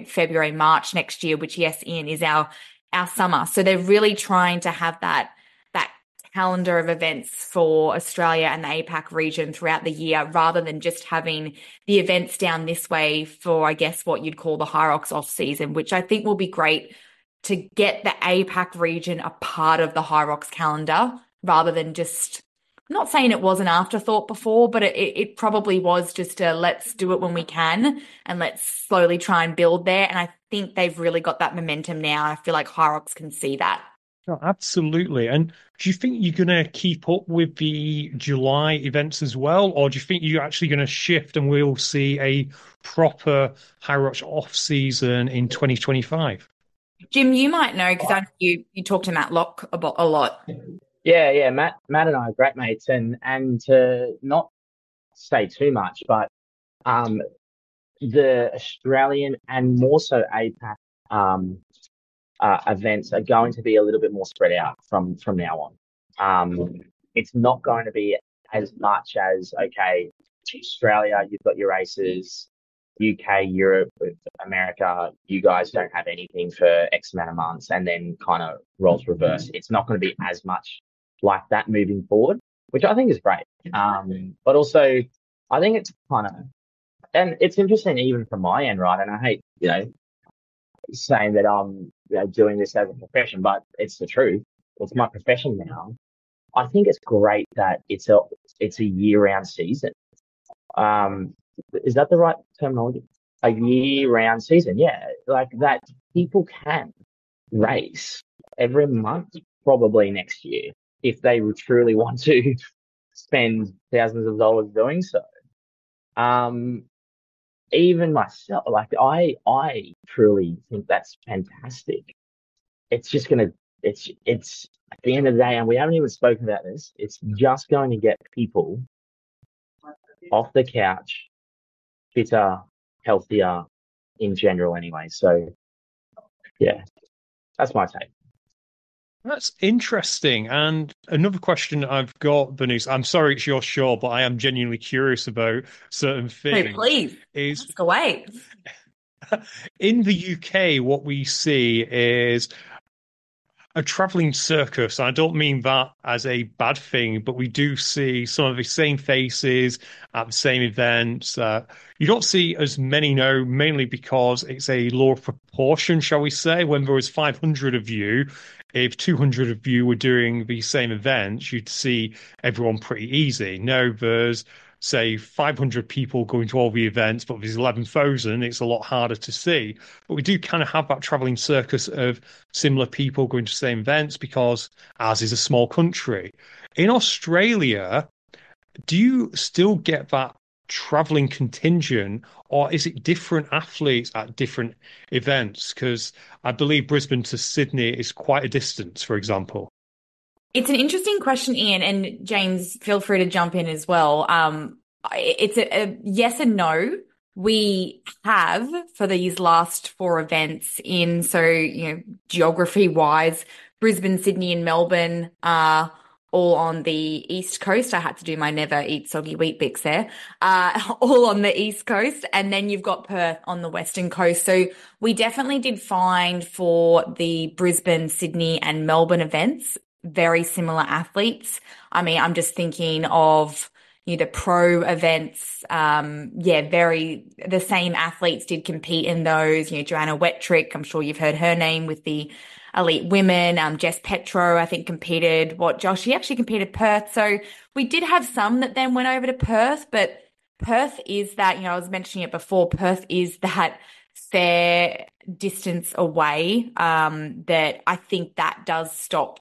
February, March next year, which, yes, Ian, is our summer. So they're really trying to have that calendar of events for Australia and the APAC region throughout the year, rather than just having the events down this way for, I guess, what you'd call the hyrox off season, which I think will be great to get the APAC region a part of the hyrox calendar, rather than just, I'm not saying it was an afterthought before, but it probably was just a let's do it when we can and let's slowly try and build there. And I think they've really got that momentum now. I feel like hyrox can see that. No, absolutely. And do you think you're going to keep up with the July events as well? Or do you think you're actually going to shift and we'll see a proper hyrox off season in 2025? Jim, you might know, because I know you talk to Matt Locke about a lot. Yeah. Matt and I are great mates, and to not say too much, but the Australian and more so APAC events are going to be a little bit more spread out from now on. It's not going to be as much as, okay, Australia, you've got your races, UK, Europe, America, you guys don't have anything for X amount of months, and then kind of roles reverse. It's not going to be as much like that moving forward, which I think is great. But also, I think it's kind of, and it's interesting even from my end, right? And I hate, saying that I'm doing this as a profession, but it's the truth. It's my profession now. I think it's great that it's a year-round season. Is that the right terminology? A year-round season, yeah. Like that, people can race every month, probably next year, if they truly want to spend thousands of dollars doing so. Even myself, like I truly think that's fantastic. It's just it's at the end of the day, and we haven't even spoken about this, it's just going to get people off the couch, fitter, healthier in general anyway. So yeah, that's my take. That's interesting. And another question I've got, Bernice, I'm sorry it's your show, but I am genuinely curious about certain things. Hey, please, ask away. In the UK, what we see is a traveling circus. I don't mean that as a bad thing, but we do see some of the same faces at the same events. You don't see as many now, mainly because it's a lower proportion, shall we say. When there was 500 of you, if 200 of you were doing the same events, you'd see everyone pretty easy. Now there's, say, 500 people going to all the events, but there's 11,000, it's a lot harder to see. But we do kind of have that traveling circus of similar people going to the same events because ours is a small country. In Australia, do you still get that traveling contingent, or is it different athletes at different events? Because I believe Brisbane to Sydney is quite a distance, for example. It's an interesting question, Ian, and James, feel free to jump in as well. It's a yes and no. We have, for these last 4 events geography wise, Brisbane, Sydney and Melbourne are all on the East Coast. I had to do my never eat soggy wheat bix there, all on the East Coast. And then you've got Perth on the Western Coast. So we definitely did find for the Brisbane, Sydney and Melbourne events, very similar athletes. I mean, I'm just thinking of, the pro events. The same athletes did compete in those. Joanna Wettrick, I'm sure you've heard her name with the elite women. Jess Petro, I think, competed. She actually competed Perth. So we did have some that then went over to Perth, but Perth is that, I was mentioning it before, Perth is that fair distance away, that I think that does stop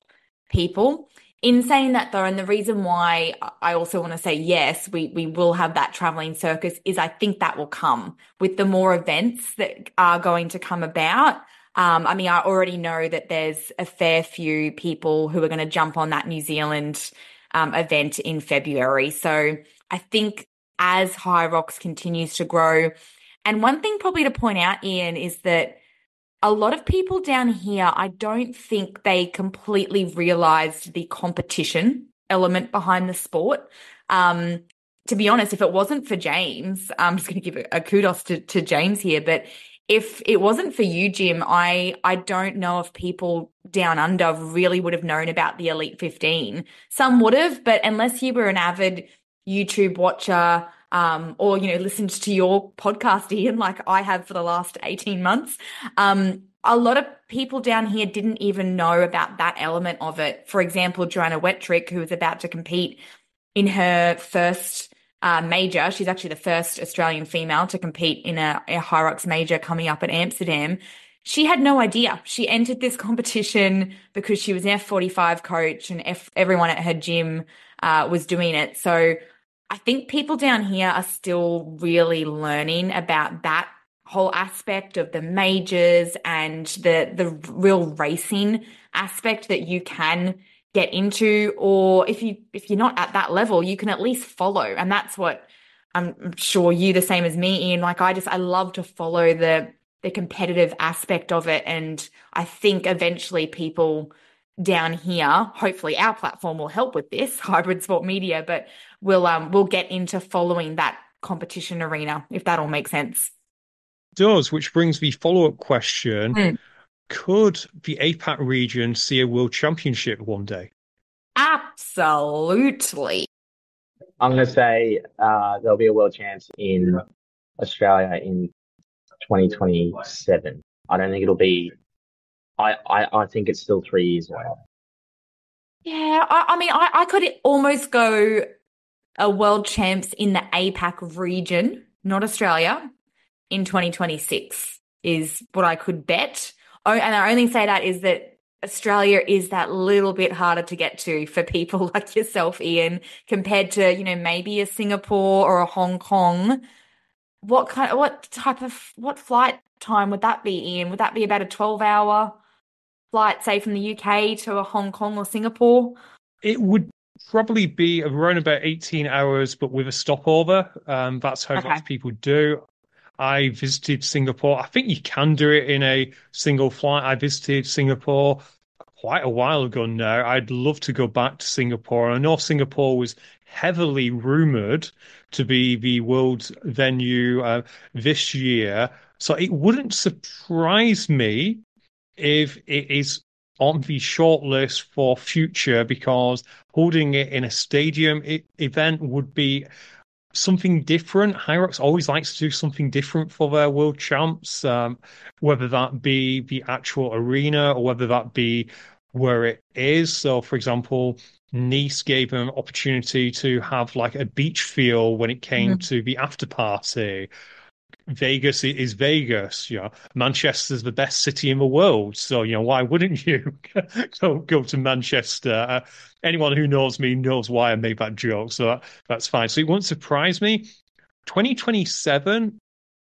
people. In saying that though, and the reason why I also want to say yes, we will have that traveling circus is I think that will come with the more events that are going to come about. I mean, I already know that there's a fair few people who are going to jump on that New Zealand event in February. So I think as hyrox continues to grow, and one thing probably to point out, Ian, is that a lot of people down here, I don't think they completely realized the competition element behind the sport. To be honest, if it wasn't for James, I'm just going to give a kudos to James here, but if it wasn't for you, Jim, I don't know if people down under really would have known about the Elite 15. Some would have, but unless you were an avid YouTube watcher, or, listened to your podcast, Ian, like I have for the last 18 months. A lot of people down here didn't even know about that element of it. For example, Joanna Wettrick, who is about to compete in her first major. She's actually the first Australian female to compete in a hyrox major coming up at Amsterdam. She had no idea. She entered this competition because she was an F45 coach and everyone at her gym was doing it. So I think people down here are still really learning about that whole aspect of the majors and the real racing aspect that you can get into, or if you're not at that level, you can at least follow. And that's what I'm sure you the same as me, Ian. Like I love to follow the competitive aspect of it. And I think eventually people down here, hopefully our platform will help with this, Hybrid Sport Media, but we'll get into following that competition arena, if that all makes sense. It does, which brings the follow-up question. Could the APAC region see a world championship one day? Absolutely. I'm going to say there'll be a world champs in Australia in 2027. I don't think it'll be. I think it's still 3 years away. Yeah, I mean, I could almost go a world champs in the APAC region, not Australia, in 2026 is what I could bet. Oh, and I only say that is that Australia is that little bit harder to get to for people like yourself, Ian, compared to, maybe a Singapore or a Hong Kong. What flight time would that be, Ian? Would that be about a 12-hour flight, say, from the UK to a Hong Kong or Singapore? It would probably be around about 18 hours, but with a stopover. That's how lots of people do. I visited Singapore. I think you can do it in a single flight. I visited Singapore quite a while ago now. I'd love to go back to Singapore. I know Singapore was heavily rumored to be the world venue this year. So it wouldn't surprise me if it is on the shortlist for future, because holding it in a stadium event would be something different. hyrox always likes to do something different for their world champs, whether that be the actual arena or whether that be where it is. So, for example, Nice gave them an opportunity to have like a beach feel when it came to the after party. Vegas is Vegas, Manchester's the best city in the world. So, why wouldn't you go to Manchester? Anyone who knows me knows why I made that joke. So that's fine. So it won't surprise me. 2027,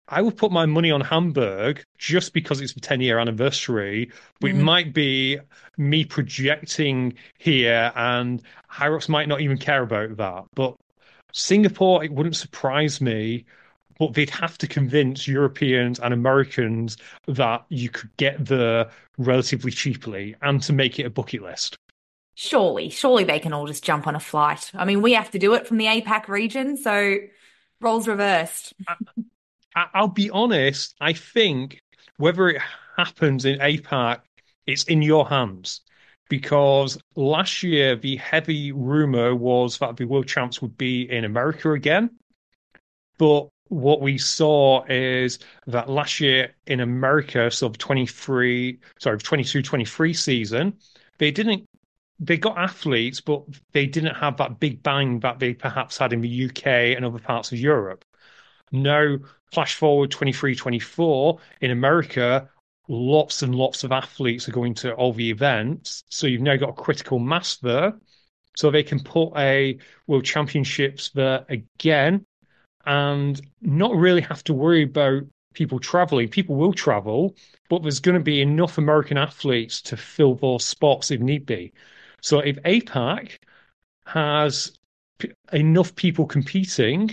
I would put my money on Hamburg just because it's the 10-year anniversary. But it might be me projecting here, and hyrox might not even care about that. But Singapore, it wouldn't surprise me. But they'd have to convince Europeans and Americans that you could get there relatively cheaply and to make it a bucket list. Surely they can all just jump on a flight. I mean, we have to do it from the APAC region, so roles reversed. I'll be honest, I think whether it happens in APAC, it's in your hands. Because last year, the heavy rumor was that the world champs would be in America again. But what we saw is that last year in America, so the 22-23 season, they didn't they got athletes, but they didn't have that big bang that they perhaps had in the UK and other parts of Europe. Now, flash forward 23-24 in America, lots and lots of athletes are going to all the events. So you've now got a critical mass there. So they can put a World Championships there again and not really have to worry about people traveling. People will travel, but there's going to be enough American athletes to fill those spots if need be. So if APAC has enough people competing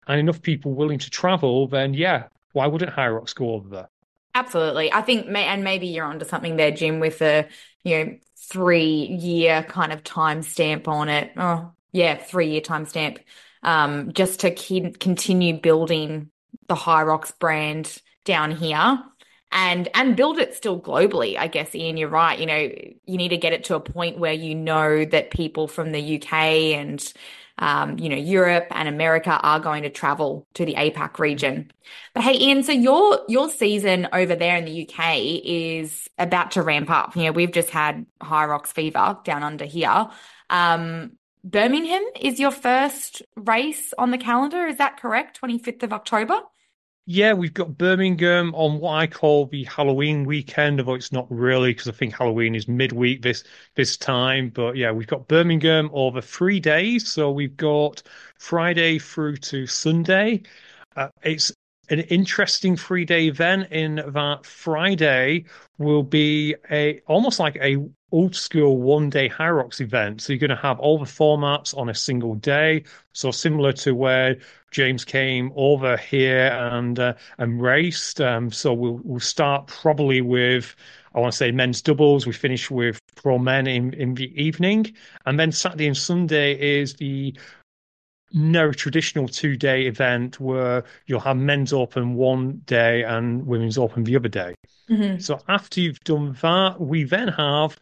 and enough people willing to travel, then yeah, why wouldn't hyrox go over there? Absolutely. I think, and maybe you're onto something there, Jim, with a, 3-year kind of timestamp on it. Oh, yeah, 3-year timestamp. Just to continue building the hyrox brand down here and build it still globally. I guess, Ian, you're right. You need to get it to a point where that people from the UK and Europe and America are going to travel to the APAC region. But hey, Ian, so your season over there in the UK is about to ramp up. We've just had hyrox fever down under here. Birmingham is your first race on the calendar. Is that correct? 25th of October? Yeah, we've got Birmingham on what I call the Halloween weekend, although it's not really because I think Halloween is midweek this time. But yeah, we've got Birmingham over 3 days. So we've got Friday through to Sunday. It's an interesting 3-day event in that Friday will be almost like a old school 1-day hyrox event. So you're going to have all the formats on a single day. So similar to where James came over here and raced. So we'll start probably with, I want to say, men's doubles. We finish with pro men in the evening, and then Saturday and Sunday is the traditional 2-day event where you'll have men's open one day and women's open the other day. Mm-hmm. So after you've done that, we then have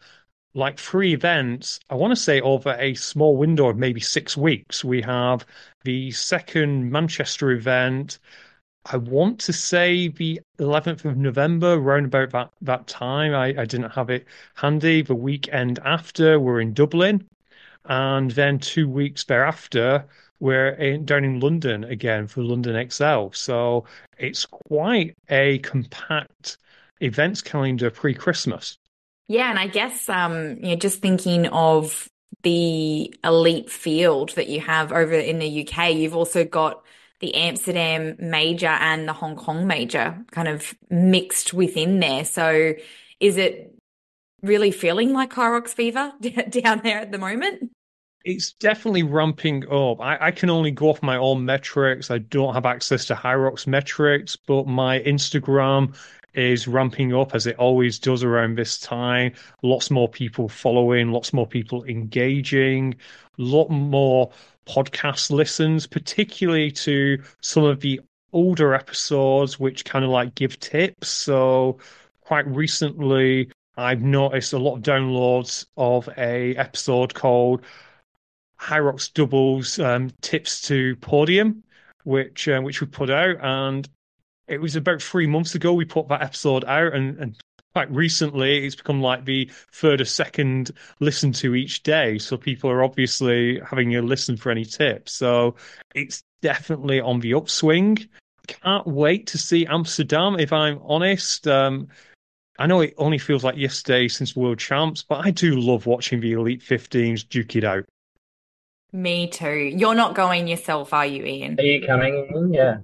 like 3 events, I want to say over a small window of maybe 6 weeks. We have the second Manchester event, I want to say the 11th of November, round about that time. I didn't have it handy. The weekend after, we're in Dublin. And then 2 weeks thereafter, down in London again for London XL. So it's quite a compact events calendar pre-Christmas. Yeah, and I guess just thinking of the elite field that you have over in the UK, you've also got the Amsterdam major and the Hong Kong major kind of mixed within there. So is it really feeling like hyrox fever down there at the moment? It's definitely ramping up. I can only go off my own metrics. I don't have access to hyrox metrics, but my Instagram is ramping up as it always does around this time. Lots more people following, lots more people engaging, a lot more podcast listens, particularly to some of the older episodes, which kind of like give tips. So quite recently, I've noticed a lot of downloads of a episode called hyrox doubles tips to podium, which we put out, and it was about 3 months ago we put that episode out, and quite recently it's become like the third or second listen to each day. So people are obviously having a listen for any tips. So it's definitely on the upswing. Can't wait to see Amsterdam, if I'm honest. I know it only feels like yesterday since World Champs, but I do love watching the Elite 15s duke it out. Me too. You're not going yourself, are you, Ian? Are you coming in? Yeah.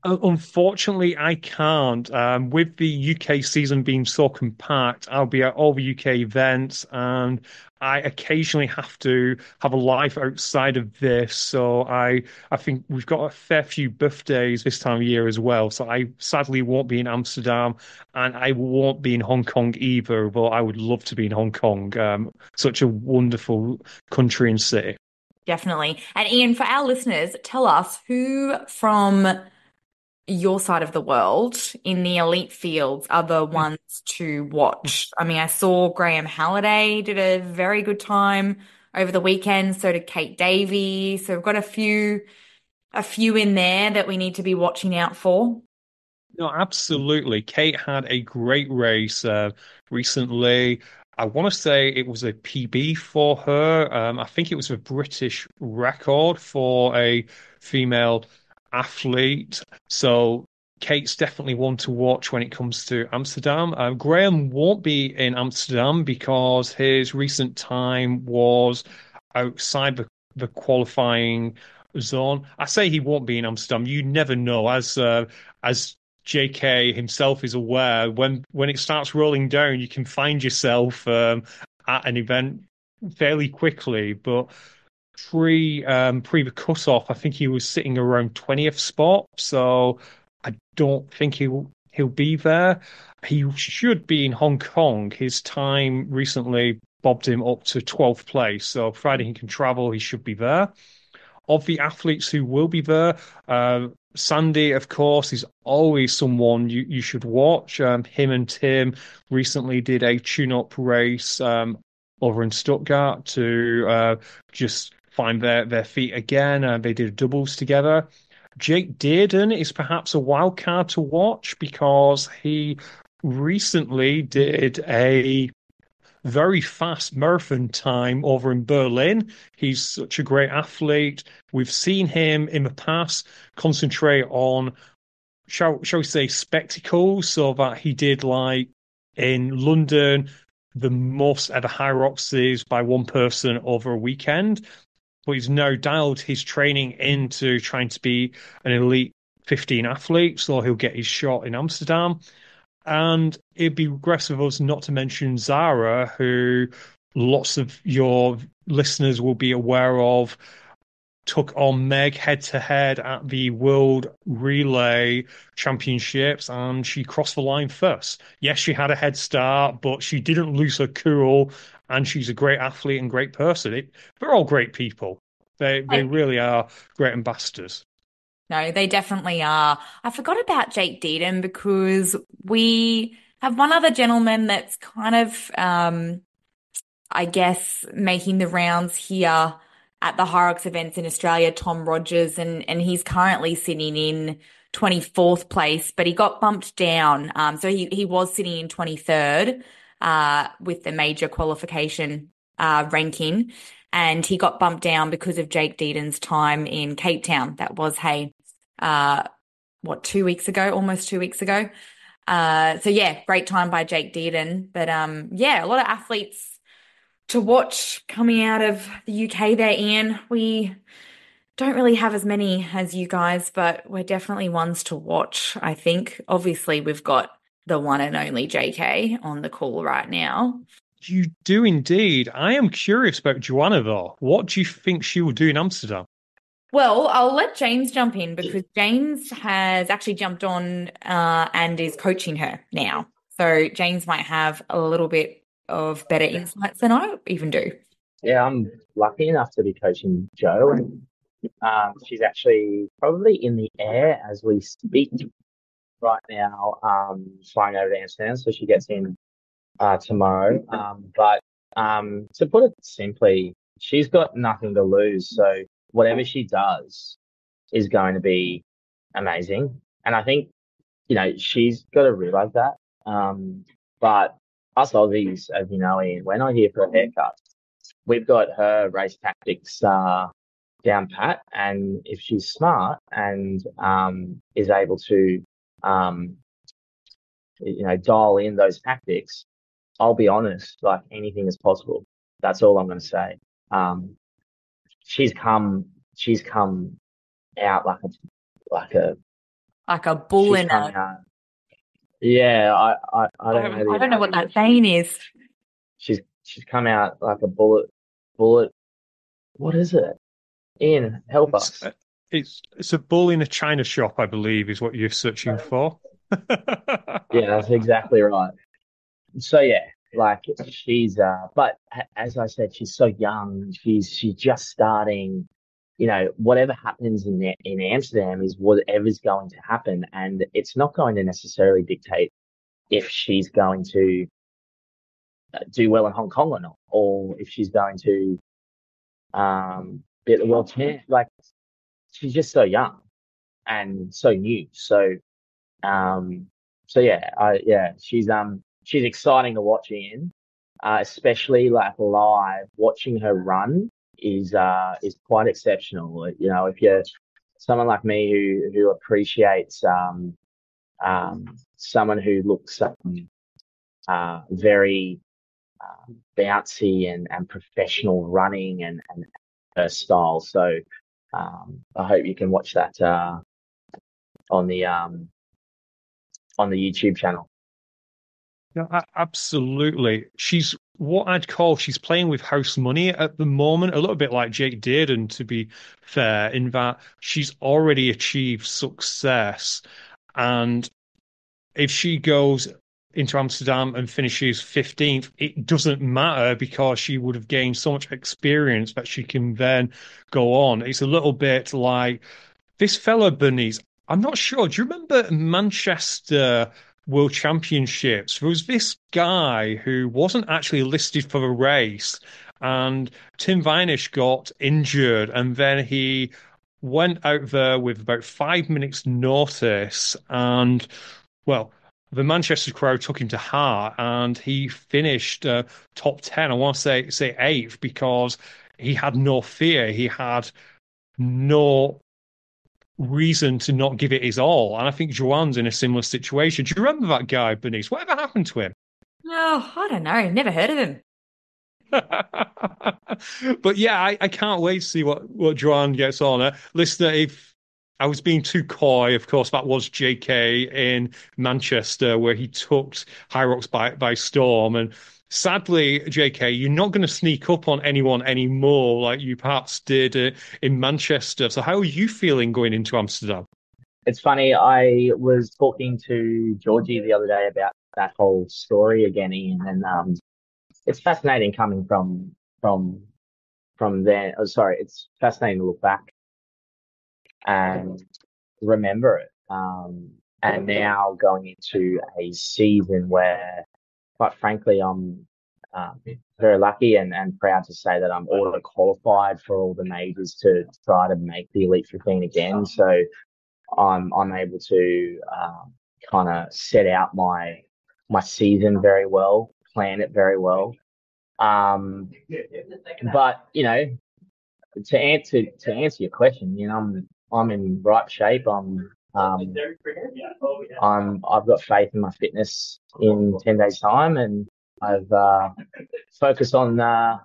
Unfortunately, I can't. With the UK season being so compact, I'll be at all the UK events, and I occasionally have to have a life outside of this. So I think we've got a fair few birthdays this time of year as well. So I sadly won't be in Amsterdam, and I won't be in Hong Kong either, though I would love to be in Hong Kong. Such a wonderful country and city. Definitely. And Ian, for our listeners, tell us who from your side of the world in the elite fields are the ones to watch. I mean, I saw Graham Halliday did a very good time over the weekend. So did Kate Davey. So we've got a few in there that we need to be watching out for. No, absolutely. Kate had a great race recently. I want to say it was a PB for her. I think it was a British record for a female athlete. So Kate's definitely one to watch when it comes to Amsterdam. Graham won't be in Amsterdam because his recent time was outside the qualifying zone. I say he won't be in Amsterdam. You never know. As JK himself is aware, when it starts rolling down, you can find yourself at an event fairly quickly. But pre the cutoff, I think he was sitting around 20th spot, so I don't think he'll be there. He should be in Hong Kong. His time recently bobbed him up to 12th place, so Friday he can travel. He should be there. Of the athletes who will be there, Sandy, of course, is always someone you should watch. Him and Tim recently did a tune-up race over in Stuttgart to just find their feet again. They did doubles together. Jake Dearden is perhaps a wild card to watch because he recently did a very fast marathon time over in Berlin. He's such a great athlete. We've seen him in the past concentrate on, shall we say, spectacles, so that he did like in London the most ever hyroxes by one person over a weekend. But he's now dialed his training into trying to be an elite 15 athlete, so he'll get his shot in Amsterdam. And it'd be aggressive of us not to mention Zara, who lots of your listeners will be aware of, took on Meg head to head at the World Relay Championships, and she crossed the line first. Yes, she had a head start, but she didn't lose her cool, and she's a great athlete and great person. They're all great people. They really are great ambassadors. No, they definitely are. I forgot about Jake Deedham because we have one other gentleman that's kind of, I guess, making the rounds here at the hyrox events in Australia, Tom Rogers, and he's currently sitting in 24th place, but he got bumped down. So he was sitting in 23rd with the major qualification ranking. And he got bumped down because of Jake Deedon's time in Cape Town. That was, 2 weeks ago, almost 2 weeks ago. So yeah, great time by Jake Deedon. But yeah, a lot of athletes to watch coming out of the UK there, Ian. We don't really have as many as you guys, but we're definitely ones to watch, I think. Obviously, we've got the one and only JK on the call right now. You do indeed. I am curious about Joanna, though. What do you think she will do in Amsterdam? Well, I'll let James jump in because James has actually jumped on and is coaching her now. So James might have a little bit of better insights than I even do. Yeah, I'm lucky enough to be coaching Jo, and she's actually probably in the air as we speak right now, flying over to Amsterdam, so she gets in tomorrow. But to put it simply, she's got nothing to lose. So whatever she does is going to be amazing. And I think, she's got to realize that. But us Aussies, as you know, Ian, we're not here for a haircut. We've got her race tactics down pat. And if she's smart and is able to, dial in those tactics, I'll be honest, like anything is possible. That's all I'm going to say. She's come out like a Like a bull She's in coming a. out. Yeah, I don't know the I don't know what analogy. that saying is. She's come out like a bullet. What is it? Ian, help It's us. it's a bull in a china shop, I believe, is what you're searching for. Yeah, that's exactly right. So yeah, like she's but as I said, she's so young. She's just starting. You know, whatever happens in Amsterdam is whatever's going to happen, and it's not going to necessarily dictate if she's going to do well in Hong Kong or not, or if she's going to be at the world champ. Like she's just so young and so new. Um, so yeah, she's exciting to watch in, especially like live. Watching her run is quite exceptional. You know, if you're someone like me who appreciates someone who looks very bouncy and professional running and her style. So I hope you can watch that on the YouTube channel. Yeah, absolutely. She's what I'd call she's playing with house money at the moment, a little bit like Jake Dearden, to be fair, in that she's already achieved success. And if she goes into Amsterdam and finishes 15th, it doesn't matter because she would have gained so much experience that she can then go on. It's a little bit like this fella, Bernice. I'm not sure. Do you remember Manchester World Championships? There was this guy who wasn't actually listed for the race, and Tim Vinish got injured, and then he went out there with about 5 minutes' notice, and well, the Manchester crowd took him to heart, and he finished top 10. I want to say eighth because he had no fear. He had no reason to not give it his all. And I think Joanne's in a similar situation. Do you remember that guy, Bernice? Whatever happened to him? Oh, I don't know. Never heard of him. But yeah, I can't wait to see what Joanne gets on. Listener, if I was being too coy, of course, that was JK in Manchester where he took hyrox by storm. And sadly, JK, you're not going to sneak up on anyone anymore like you perhaps did in Manchester. So how are you feeling going into Amsterdam? It's funny. I was talking to Georgie the other day about that whole story again, Ian, and it's fascinating coming from there. Oh, sorry, it's fascinating to look back and remember it. And now going into a season where, quite frankly, I'm very lucky and proud to say that I'm auto qualified for all the majors to try to make the Elite 15 again. So I'm able to kind of set out my season very well, plan it very well. But you know, to answer your question, you know, I'm in ripe shape. I've got faith in my fitness in 10 days time, and I've focused on the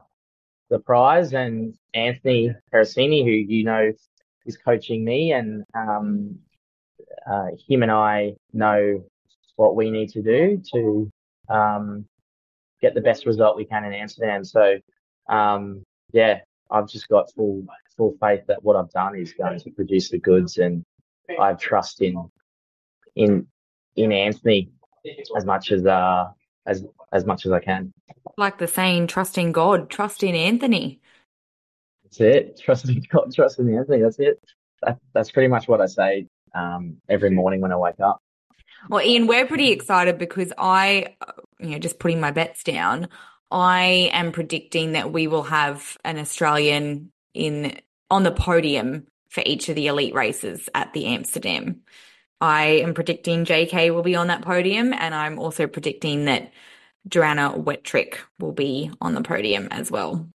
prize and Anthony Pericini, who you know is coaching me, and him and I know what we need to do to get the best result we can in Amsterdam. So, yeah, I've just got full faith that what I've done is going to produce the goods, and I have trust in Anthony as much as much as I can. Like the saying, trust in God, trust in Anthony. That's it. Trust in God, trust in Anthony. That's it. That's pretty much what I say every morning when I wake up. Well, Ian, we're pretty excited because just putting my bets down, I am predicting that we will have an Australian on the podium for each of the elite races at the Amsterdam. I am predicting JK will be on that podium, and I'm also predicting that Joanna Wettrick will be on the podium as well.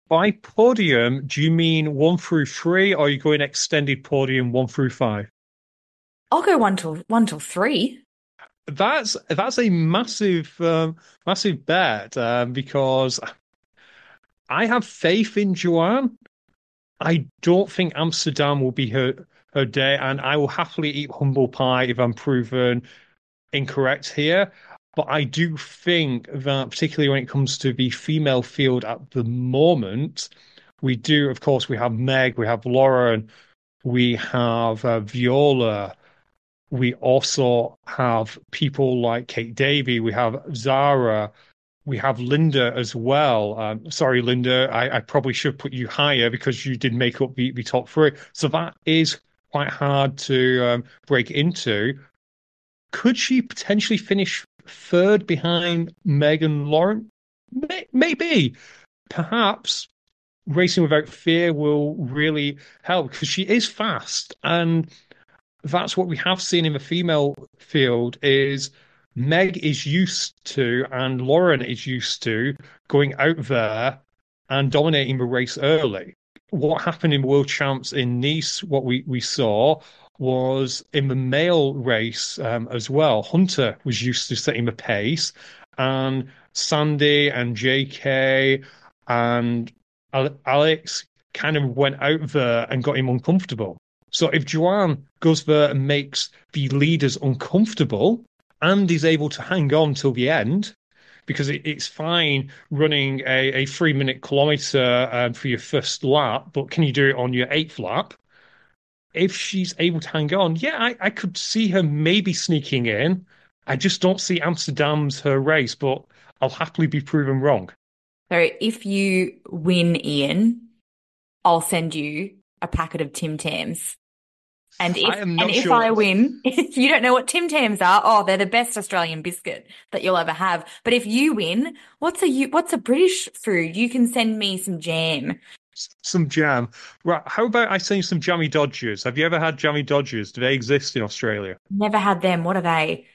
By podium, do you mean 1 through 3, or are you going extended podium 1 through 5? I'll go one till 3. That's a massive bet because I have faith in Joanne. I don't think Amsterdam will be her her day, and I will happily eat humble pie if I'm proven incorrect here. But I do think that, particularly when it comes to the female field at the moment, we do, of course, we have Meg, we have Lauren, we have Viola. We also have people like Kate Davey. We have Zara. We have Linda as well. Sorry, Linda, I probably should put you higher because you did make up the top three. So that is quite hard to break into. Could she potentially finish third behind Megan Lauren? Maybe. Perhaps Racing Without Fear will really help because she is fast, and that's what we have seen in the female field is Meg is used to and Lauren is used to going out there and dominating the race early. What happened in World Champs in Nice, what we saw was in the male race as well. Hunter was used to setting the pace, and Sandy and JK and Alex kind of went out there and got him uncomfortable. So if Joanne goes there and makes the leaders uncomfortable and is able to hang on till the end, because it's fine running a 3 minute kilometer for your first lap, but can you do it on your eighth lap? If she's able to hang on, yeah, I could see her maybe sneaking in. I just don't see Amsterdam's her race, but I'll happily be proven wrong. So if you win, Ian, I'll send you a packet of Tim Tams. And if I win, if you don't know what Tim Tams are, they're the best Australian biscuit that you'll ever have. But if you win, what's a British food? You can send me some jam. Some jam. Right. How about I send you some jammy Dodgers? Have you ever had jammy Dodgers? Do they exist in Australia? Never had them. What are they?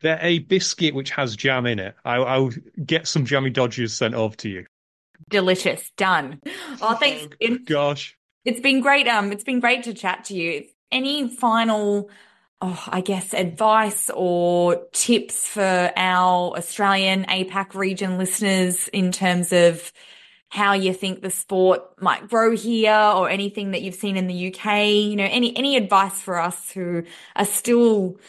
They're a biscuit which has jam in it. I'll get some jammy Dodgers sent over to you. Delicious. Done. Oh, thanks. Oh, gosh. It's been great. It's been great to chat to you. Any final, I guess, advice or tips for our Australian APAC region listeners in terms of how you think the sport might grow here or anything that you've seen in the UK? You know, any advice for us who are still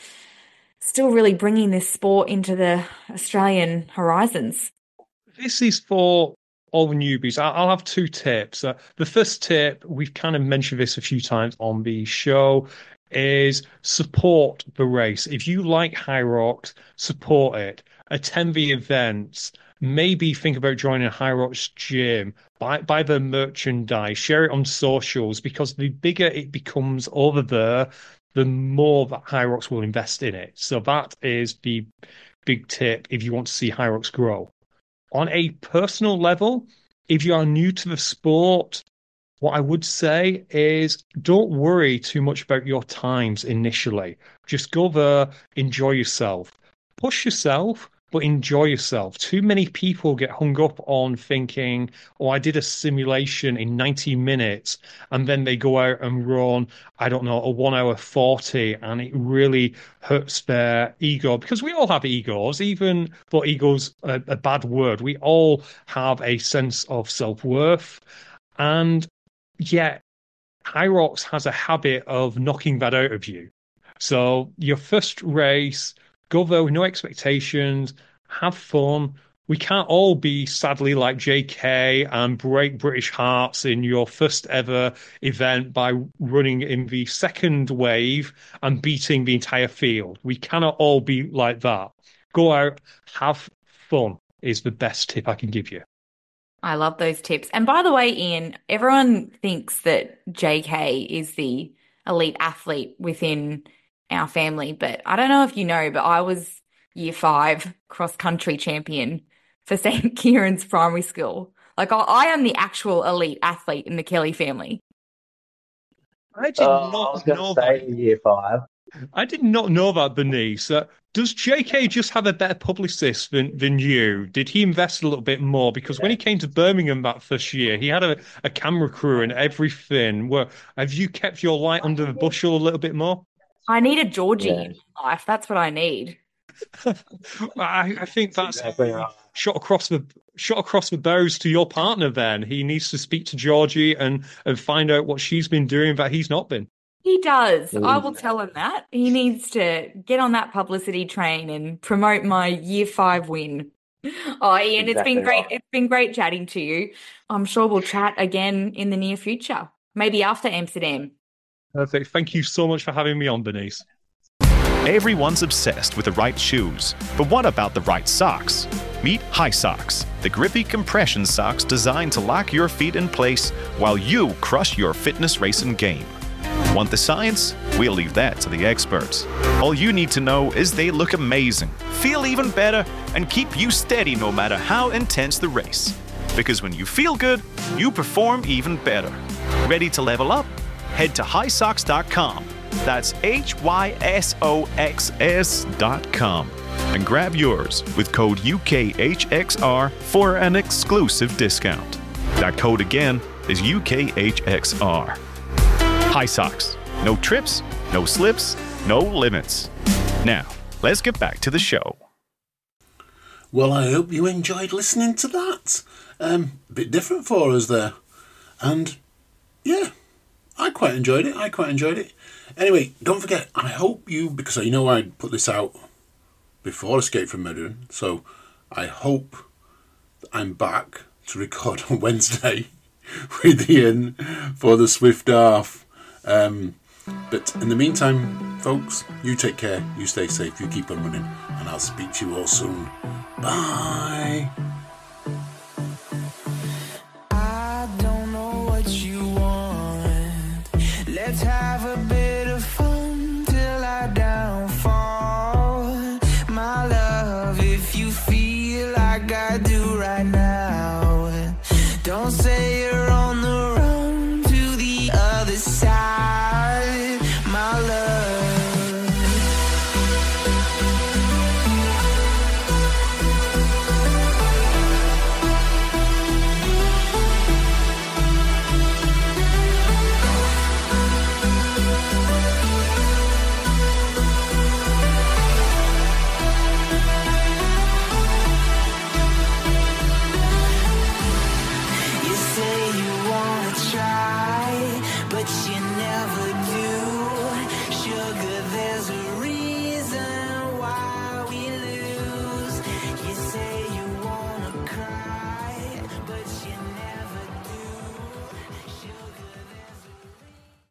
really bringing this sport into the Australian horizons? This is for all the newbies. I'll have two tips. The first tip, we've kind of mentioned this a few times on the show, is support the race. If you like hyrox, support it. Attend the events. Maybe think about joining a hyrox gym. Buy the merchandise. Share it on socials, because the bigger it becomes over there, the more that hyrox will invest in it. So that is the big tip if you want to see hyrox grow. On a personal level, if you are new to the sport, what I would say is don't worry too much about your times initially. Just go there, enjoy yourself. Push yourself, but enjoy yourself. Too many people get hung up on thinking, oh, I did a simulation in 90 minutes, and then they go out and run, I don't know, a 1 hour 40, and it really hurts their ego, because we all have egos, even though ego's a bad word. We all have a sense of self-worth, and yet hyrox has a habit of knocking that out of you. So your first race, go there with no expectations, have fun. We can't all be sadly like JK and break British hearts in your first ever event by running in the second wave and beating the entire field. We cannot all be like that. Go out, have fun is the best tip I can give you. I love those tips. And by the way, Ian, everyone thinks that JK is the elite athlete within our family, but I don't know if you know, but I was year 5 cross-country champion for St. Kieran's primary school. Like, I am the actual elite athlete in the Kelly family. I did not know that. Year 5. I did not know that, Bernice. Does JK just have a better publicist than you? Did he invest a little bit more? Because when he came to Birmingham that first year, he had a camera crew and everything. Have you kept your light under the bushel a little bit more? I need a Georgie in my life. That's what I need. I think that's exactly right. Shot across the bows to your partner. Then he needs to speak to Georgie and find out what she's been doing that he's not been. He does. I will Mm. tell him that. He needs to get on that publicity train and promote my year 5 win. Oh, Ian, it's been Exactly great. right. It's been great chatting to you. I'm sure we'll chat again in the near future, maybe after Amsterdam. Perfect. Thank you so much for having me on, Bernice. Everyone's obsessed with the right shoes, but what about the right socks? Meet hyrox, the grippy compression socks designed to lock your feet in place while you crush your fitness racing game. Want the science? We'll leave that to the experts. All you need to know is they look amazing, feel even better, and keep you steady no matter how intense the race. Because when you feel good, you perform even better. Ready to level up? Head to hyrox.com. That's hysoxs.com. And grab yours with code UKHXR for an exclusive discount. That code again is UKHXR. hyrox. No trips, no slips, no limits. Now, let's get back to the show. Well, I hope you enjoyed listening to that. A bit different for us there. And, yeah, I quite enjoyed it. Anyway, don't forget, I hope you, because I know I put this out before Escape from Medwin, so I hope I'm back to record on Wednesday with Ian for the Swift Half. But in the meantime, folks, you take care, you stay safe, you keep on running, and I'll speak to you all soon. Bye. I don't know what you want. Let's have